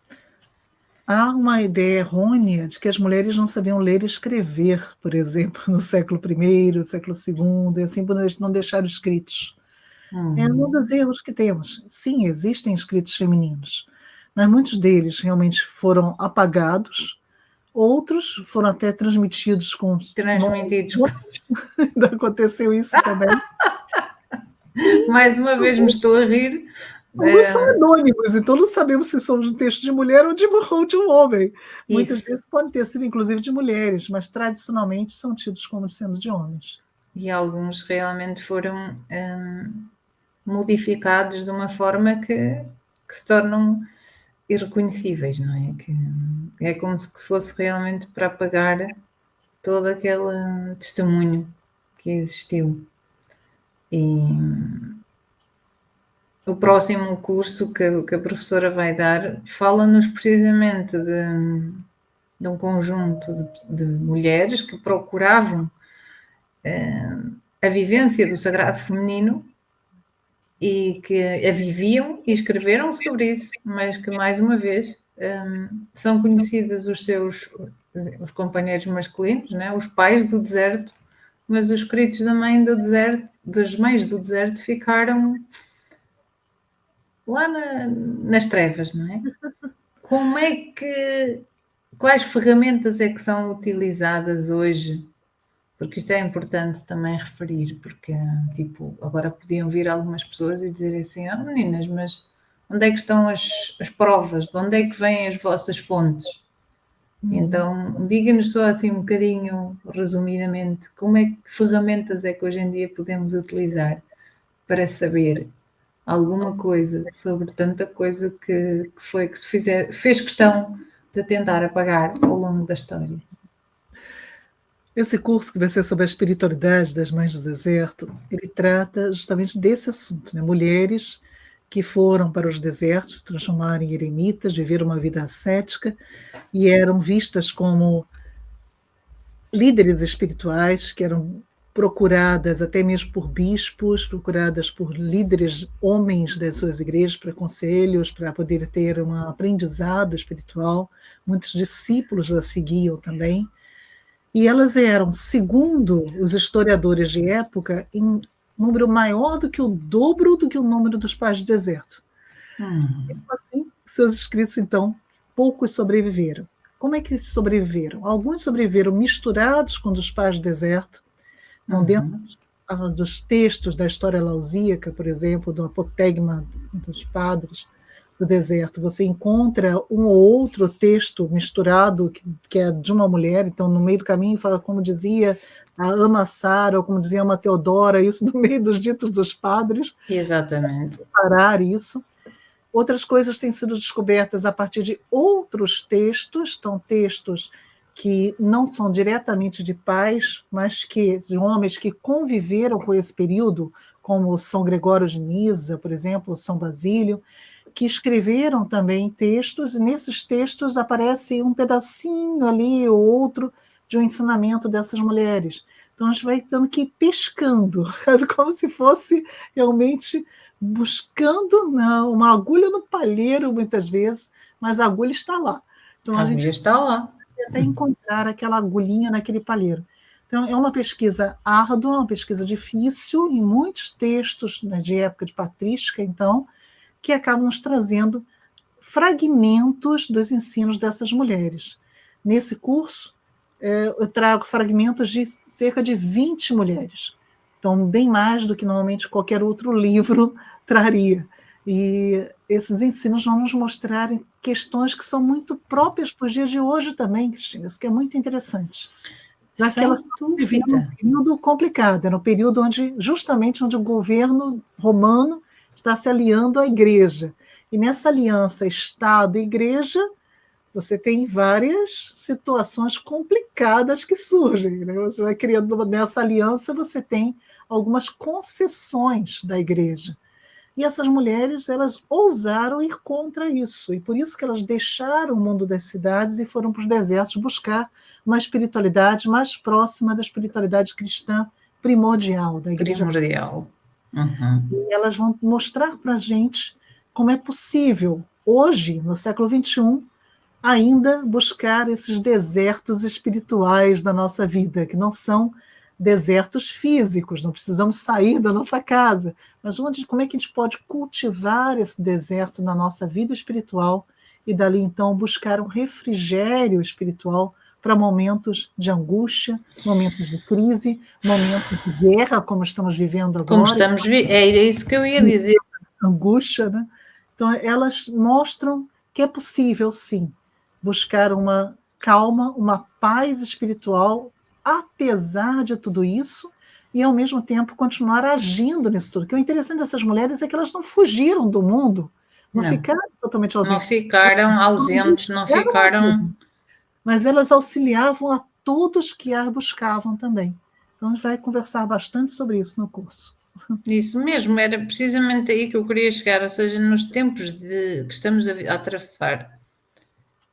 Há uma ideia errônea de que as mulheres não sabiam ler e escrever, por exemplo, no século I, século II, e assim não deixaram escritos. É um dos erros que temos. Sim, existem escritos femininos, mas muitos deles realmente foram apagados, outros foram até transmitidos com... Aconteceu isso também. Mais uma vez me estou a rir. Alguns são anônimos, então não sabemos se são de um texto de mulher ou de um homem. Isso. Muitas vezes podem ter sido, inclusive, de mulheres, mas tradicionalmente são tidos como sendo de homens. E alguns realmente foram modificados de uma forma que se tornam irreconhecíveis, não é? Que é como se fosse realmente para apagar todo aquele testemunho que existiu. E o próximo curso que a professora vai dar fala-nos precisamente de um conjunto de mulheres que procuravam a vivência do sagrado feminino e que a viviam e escreveram sobre isso, mas que, mais uma vez, são conhecidos os companheiros masculinos, né? Os pais do deserto, mas os escritos da mãe do deserto, das mães do deserto, ficaram lá nas trevas, não é? Quais ferramentas é que são utilizadas hoje? Porque isto é importante também referir, porque, tipo, agora podiam vir algumas pessoas e dizer assim, meninas, mas onde é que estão as provas? De onde é que vêm as vossas fontes? Então, diga-nos só assim um bocadinho, resumidamente, que ferramentas é que hoje em dia podemos utilizar para saber alguma coisa sobre tanta coisa que se fez questão de tentar apagar ao longo da história. Esse curso que vai ser sobre a espiritualidade das mães do deserto, ele trata justamente desse assunto, né? Mulheres que foram para os desertos, se transformaram em eremitas, viveram uma vida ascética e eram vistas como líderes espirituais, que eram procuradas até mesmo por bispos, procuradas por líderes homens das suas igrejas para conselhos, para poder ter um aprendizado espiritual. Muitos discípulos a seguiam também. E elas eram, segundo os historiadores de época, em número maior do que o dobro do que o número dos pais do deserto. Assim, seus escritos, então, poucos sobreviveram. Como é que eles sobreviveram? Alguns sobreviveram misturados com os pais do deserto, então, dentro dos textos da história lausíaca, por exemplo, do apotegma dos padres do deserto, você encontra um ou outro texto misturado que é de uma mulher, então no meio do caminho fala, como dizia a Ama Sara, ou como dizia a Ama Teodora, isso no meio dos ditos dos padres. Exatamente. Parar isso. Outras coisas têm sido descobertas a partir de outros textos, então textos que não são diretamente de pais, mas de homens que conviveram com esse período, como São Gregório de Nisa, por exemplo, São Basílio, que escreveram também textos, e nesses textos aparece um pedacinho ali ou outro de um ensinamento dessas mulheres. Então a gente vai tendo que ir pescando, como se fosse realmente buscando uma agulha no palheiro, muitas vezes, mas a agulha está lá. Então a gente está lá. Até encontrar aquela agulhinha naquele palheiro. Então, é uma pesquisa árdua, uma pesquisa difícil, em muitos textos, né, de época de patrística, então, que acabam nos trazendo fragmentos dos ensinos dessas mulheres. Nesse curso, eu trago fragmentos de cerca de 20 mulheres. Então, bem mais do que normalmente qualquer outro livro traria. E esses ensinos vão nos mostrar questões que são muito próprias para os dias de hoje também, Cristina, isso que é muito interessante. Já que elas viviam um período complicado, era um período justamente onde o governo romano está se aliando à igreja. E nessa aliança Estado e igreja, você tem várias situações complicadas que surgem, né? Você vai criando nessa aliança, você tem algumas concessões da igreja. E essas mulheres, elas ousaram ir contra isso, e por isso que elas deixaram o mundo das cidades e foram para os desertos buscar uma espiritualidade mais próxima da espiritualidade cristã primordial, da igreja. Primordial. E elas vão mostrar para a gente como é possível, hoje, no século XXI, ainda buscar esses desertos espirituais da nossa vida, que não são desertos físicos, não precisamos sair da nossa casa, mas como é que a gente pode cultivar esse deserto na nossa vida espiritual e dali então buscar um refrigério espiritual para momentos de angústia, momentos de crise, momentos de guerra, como estamos vivendo agora. É isso que eu ia dizer. Angústia, né? Então, elas mostram que é possível, sim, buscar uma calma, uma paz espiritual, apesar de tudo isso, e ao mesmo tempo continuar agindo nisso tudo. O que é interessante dessas mulheres é que elas não fugiram do mundo, não ficaram totalmente ausentes. Não ficaram ausentes, não ficaram... Mas elas auxiliavam a todos que a buscavam também. Então, a gente vai conversar bastante sobre isso no curso. Isso mesmo, era precisamente aí que eu queria chegar, ou seja, nos tempos que estamos a atravessar,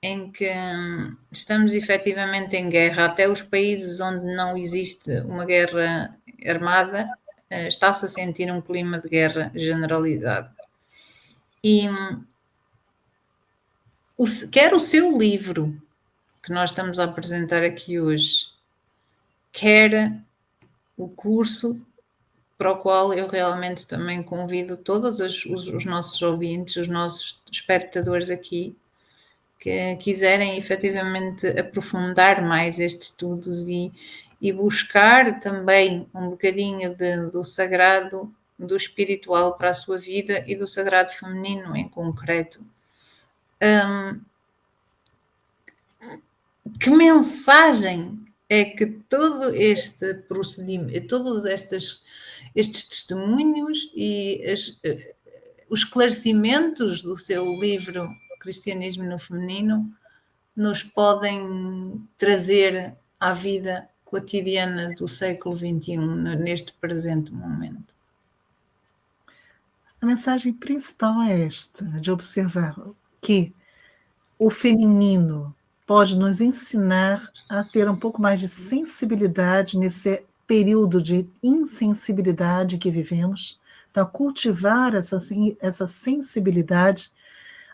em que estamos efetivamente em guerra, até os países onde não existe uma guerra armada, está-se a sentir um clima de guerra generalizado. E quer o seu livro, que nós estamos a apresentar aqui hoje, quer o curso para o qual eu realmente também convido todos os nossos ouvintes, os nossos espectadores aqui, que quiserem efetivamente aprofundar mais estes estudos e buscar também um bocadinho do sagrado, do espiritual para a sua vida e do sagrado feminino em concreto. Que mensagem é que todo este procedimento, todos estes testemunhos e os esclarecimentos do seu livro Cristianismo no Feminino nos podem trazer à vida cotidiana do século XXI, neste presente momento? A mensagem principal é esta, de observar que o feminino pode nos ensinar a ter um pouco mais de sensibilidade nesse período de insensibilidade que vivemos, então cultivar essa sensibilidade,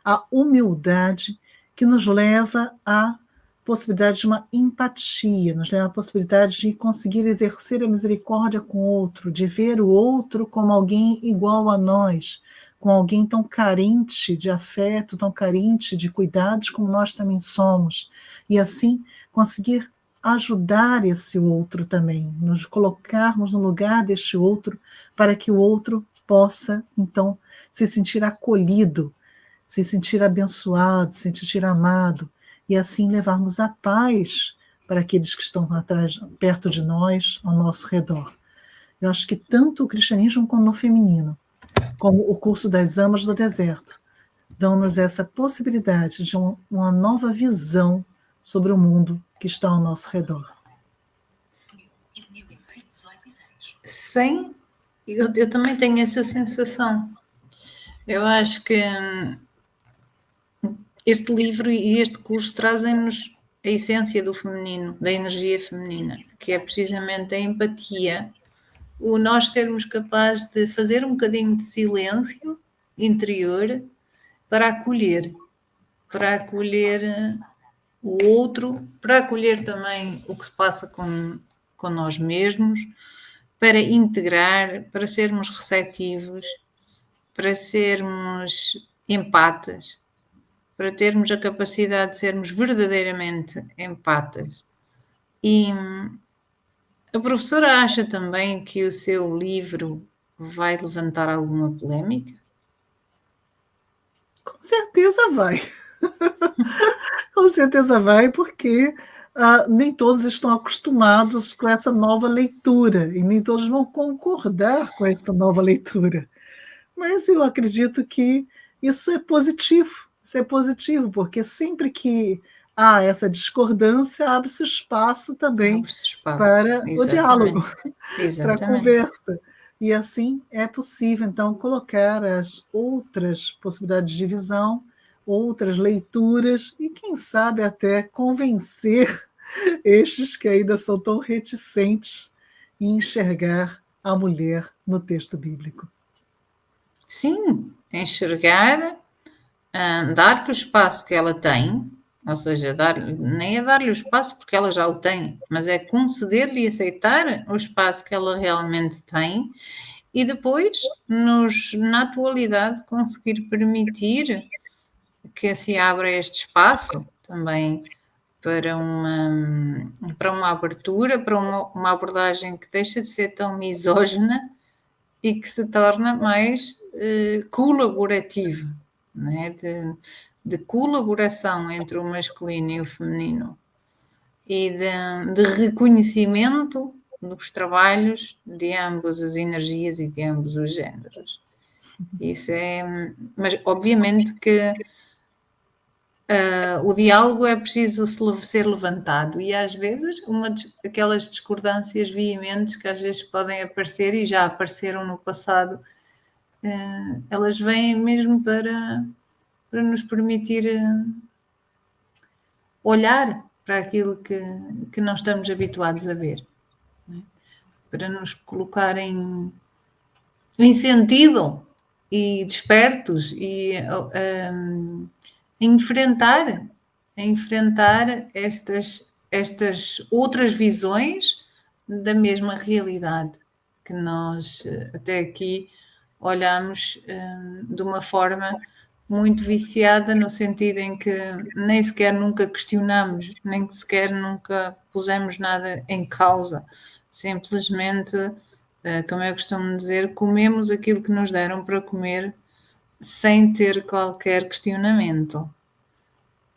a humildade que nos leva à possibilidade de uma empatia, nos leva à possibilidade de conseguir exercer a misericórdia com o outro, de ver o outro como alguém igual a nós, com alguém tão carente de afeto, tão carente de cuidados como nós também somos, e assim conseguir ajudar esse outro também, nos colocarmos no lugar deste outro, para que o outro possa, então, se sentir acolhido, se sentir abençoado, se sentir amado, e assim levarmos a paz para aqueles que estão atrás, perto de nós, ao nosso redor. Eu acho que tanto o cristianismo como no feminino, como o curso das Amas do Deserto, dão-nos essa possibilidade de uma nova visão sobre o mundo que está ao nosso redor. Sim, eu também tenho essa sensação. Eu acho que este livro e este curso trazem-nos a essência do feminino, da energia feminina, que é precisamente a empatia, o nós sermos capazes de fazer um bocadinho de silêncio interior para acolher o outro, para acolher também o que se passa com nós mesmos, para integrar, para sermos receptivos, para sermos empatas, para termos a capacidade de sermos verdadeiramente empatas. E a professora acha também que o seu livro vai levantar alguma polémica? Com certeza vai. Com certeza vai, porque nem todos estão acostumados com essa nova leitura, e nem todos vão concordar com essa nova leitura. Mas eu acredito que isso é positivo, porque sempre que há essa discordância, abre-se espaço também Abre-se espaço. para o diálogo, para a Exatamente. conversa. E assim é possível, então, colocar as outras possibilidades de visão, outras leituras, e quem sabe até convencer estes que ainda são tão reticentes em enxergar a mulher no texto bíblico. Sim, enxergar, dar-lhe o espaço que ela tem, ou seja, nem é dar-lhe o espaço porque ela já o tem, mas é conceder-lhe e aceitar o espaço que ela realmente tem e depois, na atualidade, conseguir permitir que se abra este espaço também para uma abertura, para uma abordagem que deixa de ser tão misógina e que se torna mais colaborativa, né? de colaboração entre o masculino e o feminino e de reconhecimento dos trabalhos de ambas as energias e de ambos os géneros. Isso é... Mas, obviamente, que o diálogo é preciso ser levantado e às vezes aquelas discordâncias veementes que às vezes podem aparecer e já apareceram no passado, elas vêm mesmo para nos permitir olhar para aquilo que não estamos habituados a ver, não é? Para nos colocar em sentido e despertos e enfrentar estas outras visões da mesma realidade que nós até aqui olhamos de uma forma muito viciada, no sentido em que nem sequer nunca questionamos, nem sequer nunca pusemos nada em causa. Simplesmente, como eu costumo dizer, comemos aquilo que nos deram para comer sem ter qualquer questionamento.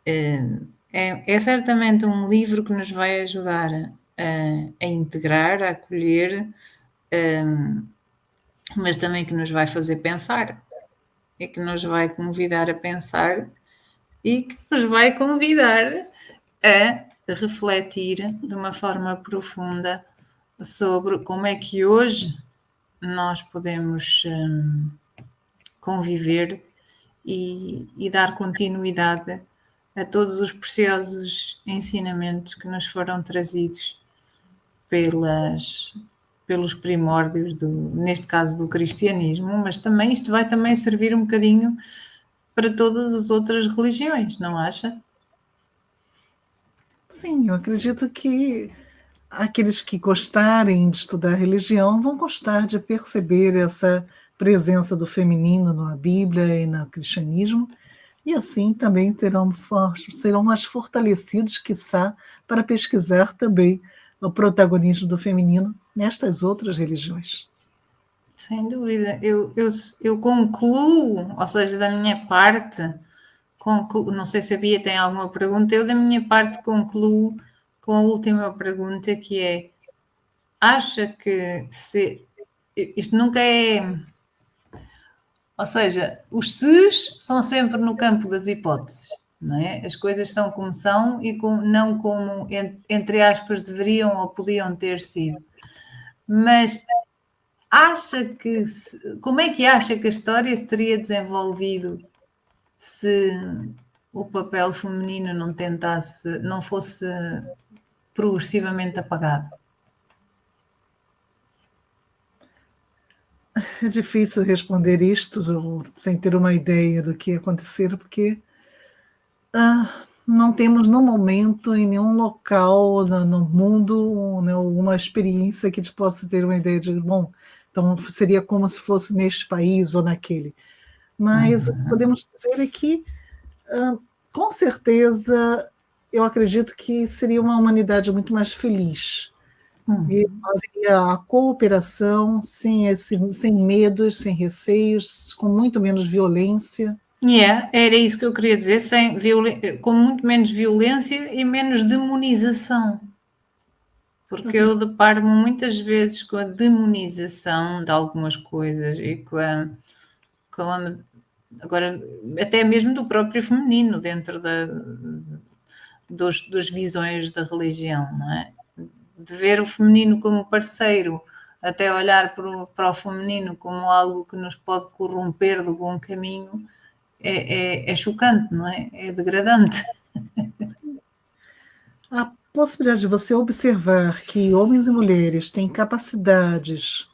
É certamente um livro que nos vai ajudar a integrar, a acolher, mas também que nos vai fazer pensar e que nos vai convidar a pensar e que nos vai convidar a refletir de uma forma profunda sobre como é que hoje nós podemos conviver e dar continuidade a todos os preciosos ensinamentos que nos foram trazidos pelos primórdios, neste caso do cristianismo, mas também isto vai também servir um bocadinho para todas as outras religiões, não acha? Sim, eu acredito que aqueles que gostarem de estudar religião vão gostar de perceber essa presença do feminino na Bíblia e no cristianismo, e assim também serão mais fortalecidos, quiçá, para pesquisar também o protagonismo do feminino nestas outras religiões. Sem dúvida. Eu concluo, ou seja, da minha parte, não sei se a Bia tem alguma pergunta, eu da minha parte concluo com a última pergunta, que é: acha que isto nunca é... Ou seja, os se's são sempre no campo das hipóteses, não é? As coisas são como são e não como, entre aspas, deveriam ou podiam ter sido. Mas como é que acha que a história se teria desenvolvido se o papel feminino não fosse progressivamente apagado? É difícil responder isto sem ter uma ideia do que ia acontecer, porque não temos no momento, em nenhum local no mundo, né, uma experiência que te possa ter uma ideia de, bom, então seria como se fosse neste país ou naquele. Mas o que podemos dizer é que, com certeza, eu acredito que seria uma humanidade muito mais feliz. E haveria a cooperação, sem medos, sem receios, com muito menos violência. Era isso que eu queria dizer, com muito menos violência e menos demonização. Porque eu deparo-me muitas vezes com a demonização de algumas coisas e agora, até mesmo do próprio feminino, dentro das visões da religião, não é? De ver o feminino como parceiro, até olhar para o feminino como algo que nos pode corromper do bom caminho, é chocante, não é? É degradante. A possibilidade de você observar que homens e mulheres têm capacidades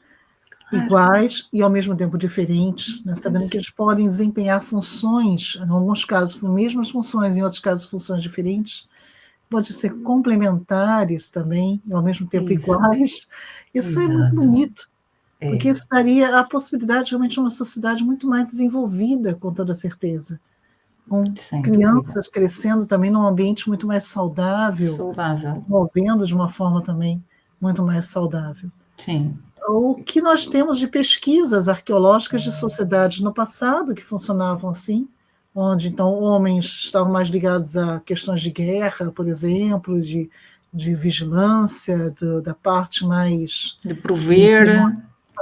iguais e ao mesmo tempo diferentes, né, sabendo que eles podem desempenhar funções, em alguns casos mesmas funções, em outros casos funções diferentes, pode ser complementares também, e ao mesmo tempo iguais. Isso é muito bonito, porque isso daria a possibilidade realmente de uma sociedade muito mais desenvolvida, com toda certeza. Com crianças crescendo também num ambiente muito mais saudável, desenvolvendo de uma forma também muito mais saudável. Sim. O que nós temos de pesquisas arqueológicas de sociedades no passado que funcionavam assim, onde então homens estavam mais ligados a questões de guerra, por exemplo, de vigilância, da parte mais... de prover...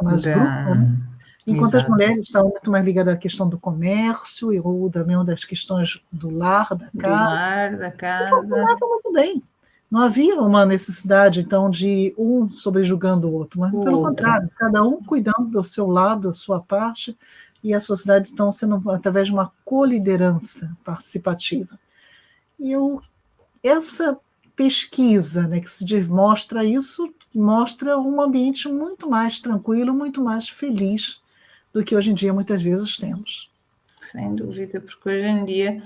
mais bruta, né? Enquanto as mulheres estavam muito mais ligadas à questão do comércio ou também das questões do lar, da casa. Funcionava muito bem. Não havia uma necessidade, então, de um sobrejugando o outro, mas pelo contrário, cada um cuidando do seu lado, da sua parte, e a sociedade estão sendo através de uma coliderança participativa. E eu essa pesquisa, né, que se mostra isso, mostra um ambiente muito mais tranquilo, muito mais feliz do que hoje em dia muitas vezes temos. Sem dúvida, porque hoje em dia,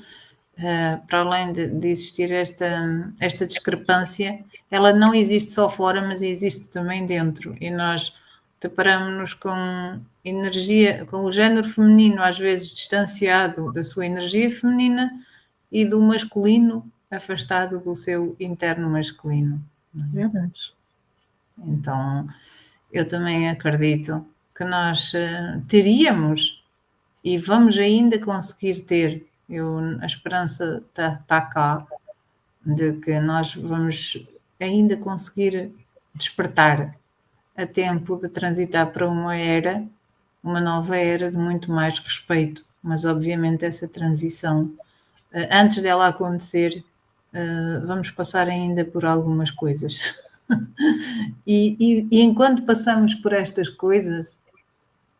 para além de existir esta discrepância, ela não existe só fora, mas existe também dentro. E nós deparamos-nos com energia, com o género feminino às vezes distanciado da sua energia feminina e do masculino afastado do seu interno masculino. Verdade. Então, eu também acredito que nós teríamos e vamos ainda conseguir ter, a esperança está cá, de que nós vamos ainda conseguir despertar a tempo de transitar para uma nova era de muito mais respeito, mas obviamente essa transição, antes dela acontecer, vamos passar ainda por algumas coisas. E enquanto passamos por estas coisas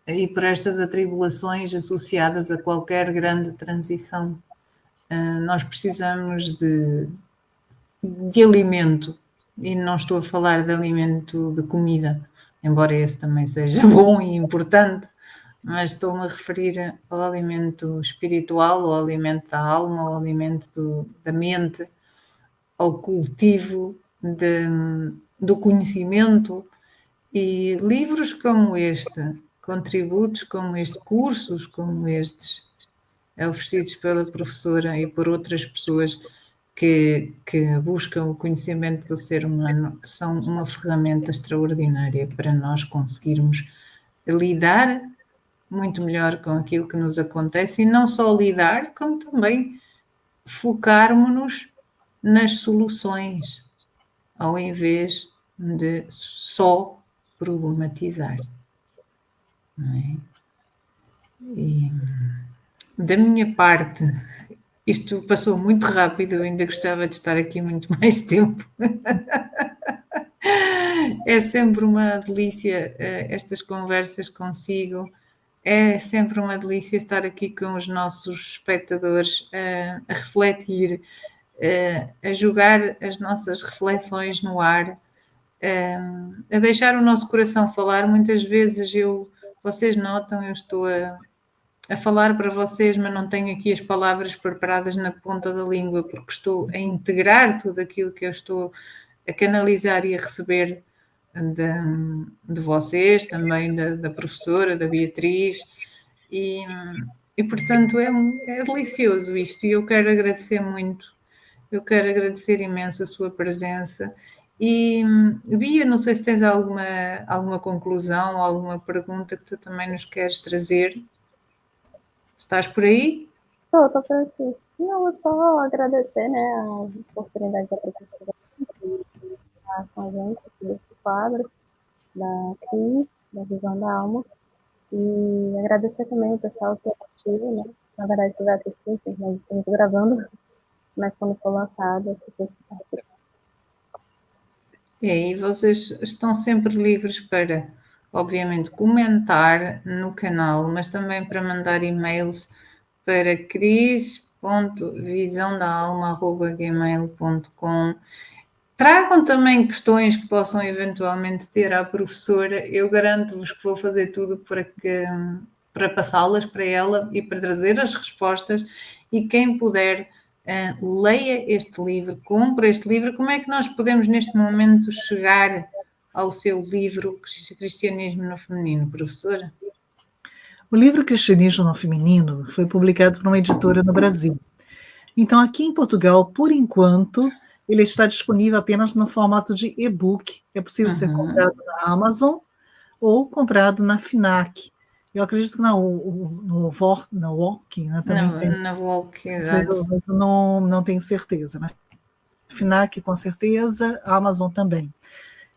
e por estas atribulações associadas a qualquer grande transição, nós precisamos de alimento, e não estou a falar de alimento de comida, embora esse também seja bom e importante, mas estou-me a referir ao alimento espiritual, ao alimento da alma, ao alimento da mente, ao cultivo do conhecimento, e livros como este, contributos como este, cursos como estes, oferecidos pela professora e por outras pessoas que buscam o conhecimento do ser humano, são uma ferramenta extraordinária para nós conseguirmos lidar muito melhor com aquilo que nos acontece, e não só lidar, como também focarmos-nos nas soluções, ao invés de só problematizar. Não é? E, da minha parte, isto passou muito rápido, eu ainda gostava de estar aqui muito mais tempo. É sempre uma delícia estas conversas consigo, é sempre uma delícia estar aqui com os nossos espectadores a refletir, a jogar as nossas reflexões no ar, a deixar o nosso coração falar. Muitas vezes vocês notam, eu estou a falar para vocês, mas não tenho aqui as palavras preparadas na ponta da língua, porque estou a integrar tudo aquilo que eu estou a canalizar e a receber de vocês, também da professora, da Beatriz, e portanto é delicioso isto, e eu quero agradecer muito, eu quero agradecer imenso a sua presença. E Bia, não sei se tens alguma conclusão, alguma pergunta que tu também nos queres trazer. Estás por aí? Estou por aqui. Não, só agradecer, né, a oportunidade da professora de estar com a gente aqui nesse quadro da Cris, da Visão da Alma, e agradecer também o pessoal que assistiu, né, na verdade que vai assistir, nós estamos gravando, mas quando for lançado, as pessoas que participaram. E vocês estão sempre livres para, obviamente, comentar no canal, mas também para mandar e-mails para cris.visãodaalma@gmail.com. Tragam também questões que possam eventualmente ter à professora. Eu garanto-vos que vou fazer tudo para passá-las para ela e para trazer as respostas. E quem puder, leia este livro, compre este livro. Como é que nós podemos neste momento chegar ao seu livro Cristianismo no Feminino, professora? O livro Cristianismo no Feminino foi publicado por uma editora no Brasil. Então, aqui em Portugal, por enquanto, ele está disponível apenas no formato de e-book. É possível ser comprado na Amazon ou comprado na FNAC. Eu acredito que na Walk, né, também tem. Na Walk, exato. Mas eu não tenho certeza. Né? FNAC, com certeza, Amazon também.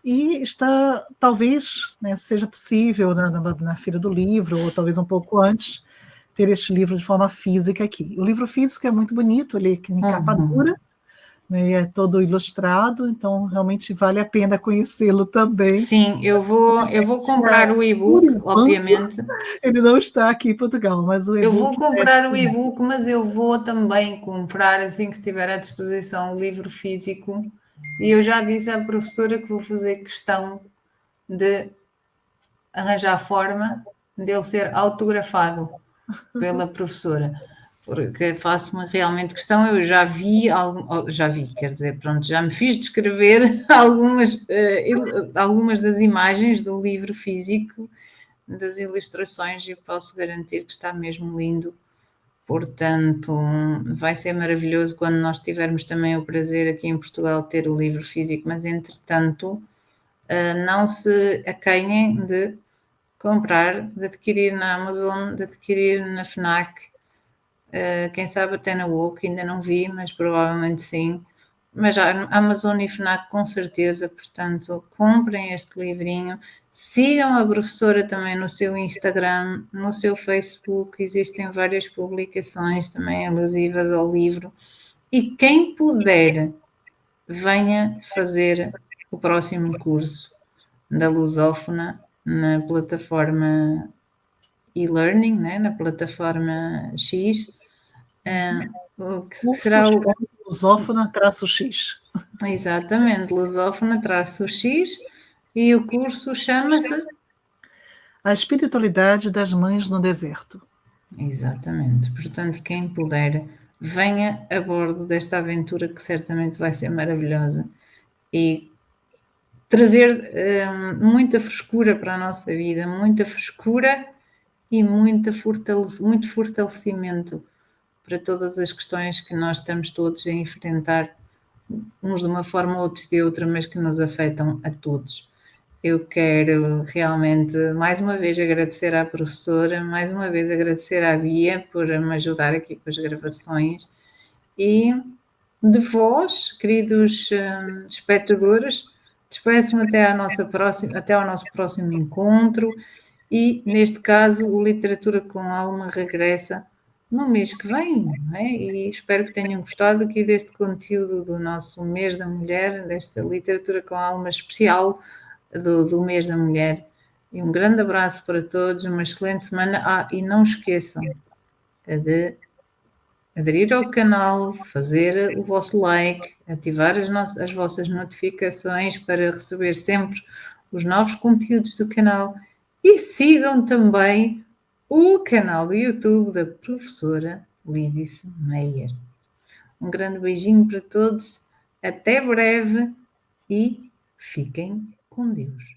E está, talvez, né, seja possível na Feira do Livro, ou talvez um pouco antes, ter este livro de forma física aqui. O livro físico é muito bonito, ele é em capa dura, né? É todo ilustrado, então realmente vale a pena conhecê-lo também. Sim, eu vou comprar o Por e-book, enquanto, obviamente. ele não está aqui em Portugal, mas o Eu vou e-book é comprar o disponível. e-book, mas eu vou também comprar, assim que estiver à disposição, o livro físico. E eu já disse à professora que vou fazer questão de arranjar forma dele ser autografado pela professora, porque faço-me realmente questão. Eu já vi, quer dizer, pronto, já me fiz descrever algumas das imagens do livro físico, das ilustrações, e posso garantir que está mesmo lindo. Portanto, vai ser maravilhoso quando nós tivermos também o prazer aqui em Portugal de ter o livro físico, mas entretanto, não se acanhem de comprar, de adquirir na Amazon, de adquirir na FNAC, quem sabe até na Woke, ainda não vi, mas provavelmente sim. Mas já Amazon e FNAC com certeza, portanto, comprem este livrinho. Sigam a professora também no seu Instagram, no seu Facebook, existem várias publicações também alusivas ao livro. E quem puder, venha fazer o próximo curso da Lusófona na plataforma e-learning, né? Na plataforma X, o que será o... Lusófona-X. Exatamente, Lusófona-X, e o curso chama-se... A Espiritualidade das Mães no Deserto. Exatamente, portanto, quem puder, venha a bordo desta aventura que certamente vai ser maravilhosa e trazer muita frescura para a nossa vida, muita frescura e muito fortalecimento para todas as questões que nós estamos todos a enfrentar, uns de uma forma, outros de outra, mas que nos afetam a todos. Eu quero realmente, mais uma vez, agradecer à professora, mais uma vez agradecer à Bia por me ajudar aqui com as gravações, e de vós, queridos espectadores, despeço-me até ao nosso próximo encontro, e neste caso o Literatura com Alma regressa no mês que vem, não é? E espero que tenham gostado aqui deste conteúdo do nosso mês da mulher, desta Literatura com Alma especial do mês da mulher. E um grande abraço para todos, uma excelente semana. E não esqueçam de aderir ao canal, fazer o vosso like, ativar as vossas notificações para receber sempre os novos conteúdos do canal, e sigam também o canal do YouTube da professora Lídice Meyer. Um grande beijinho para todos, até breve e fiquem com Deus.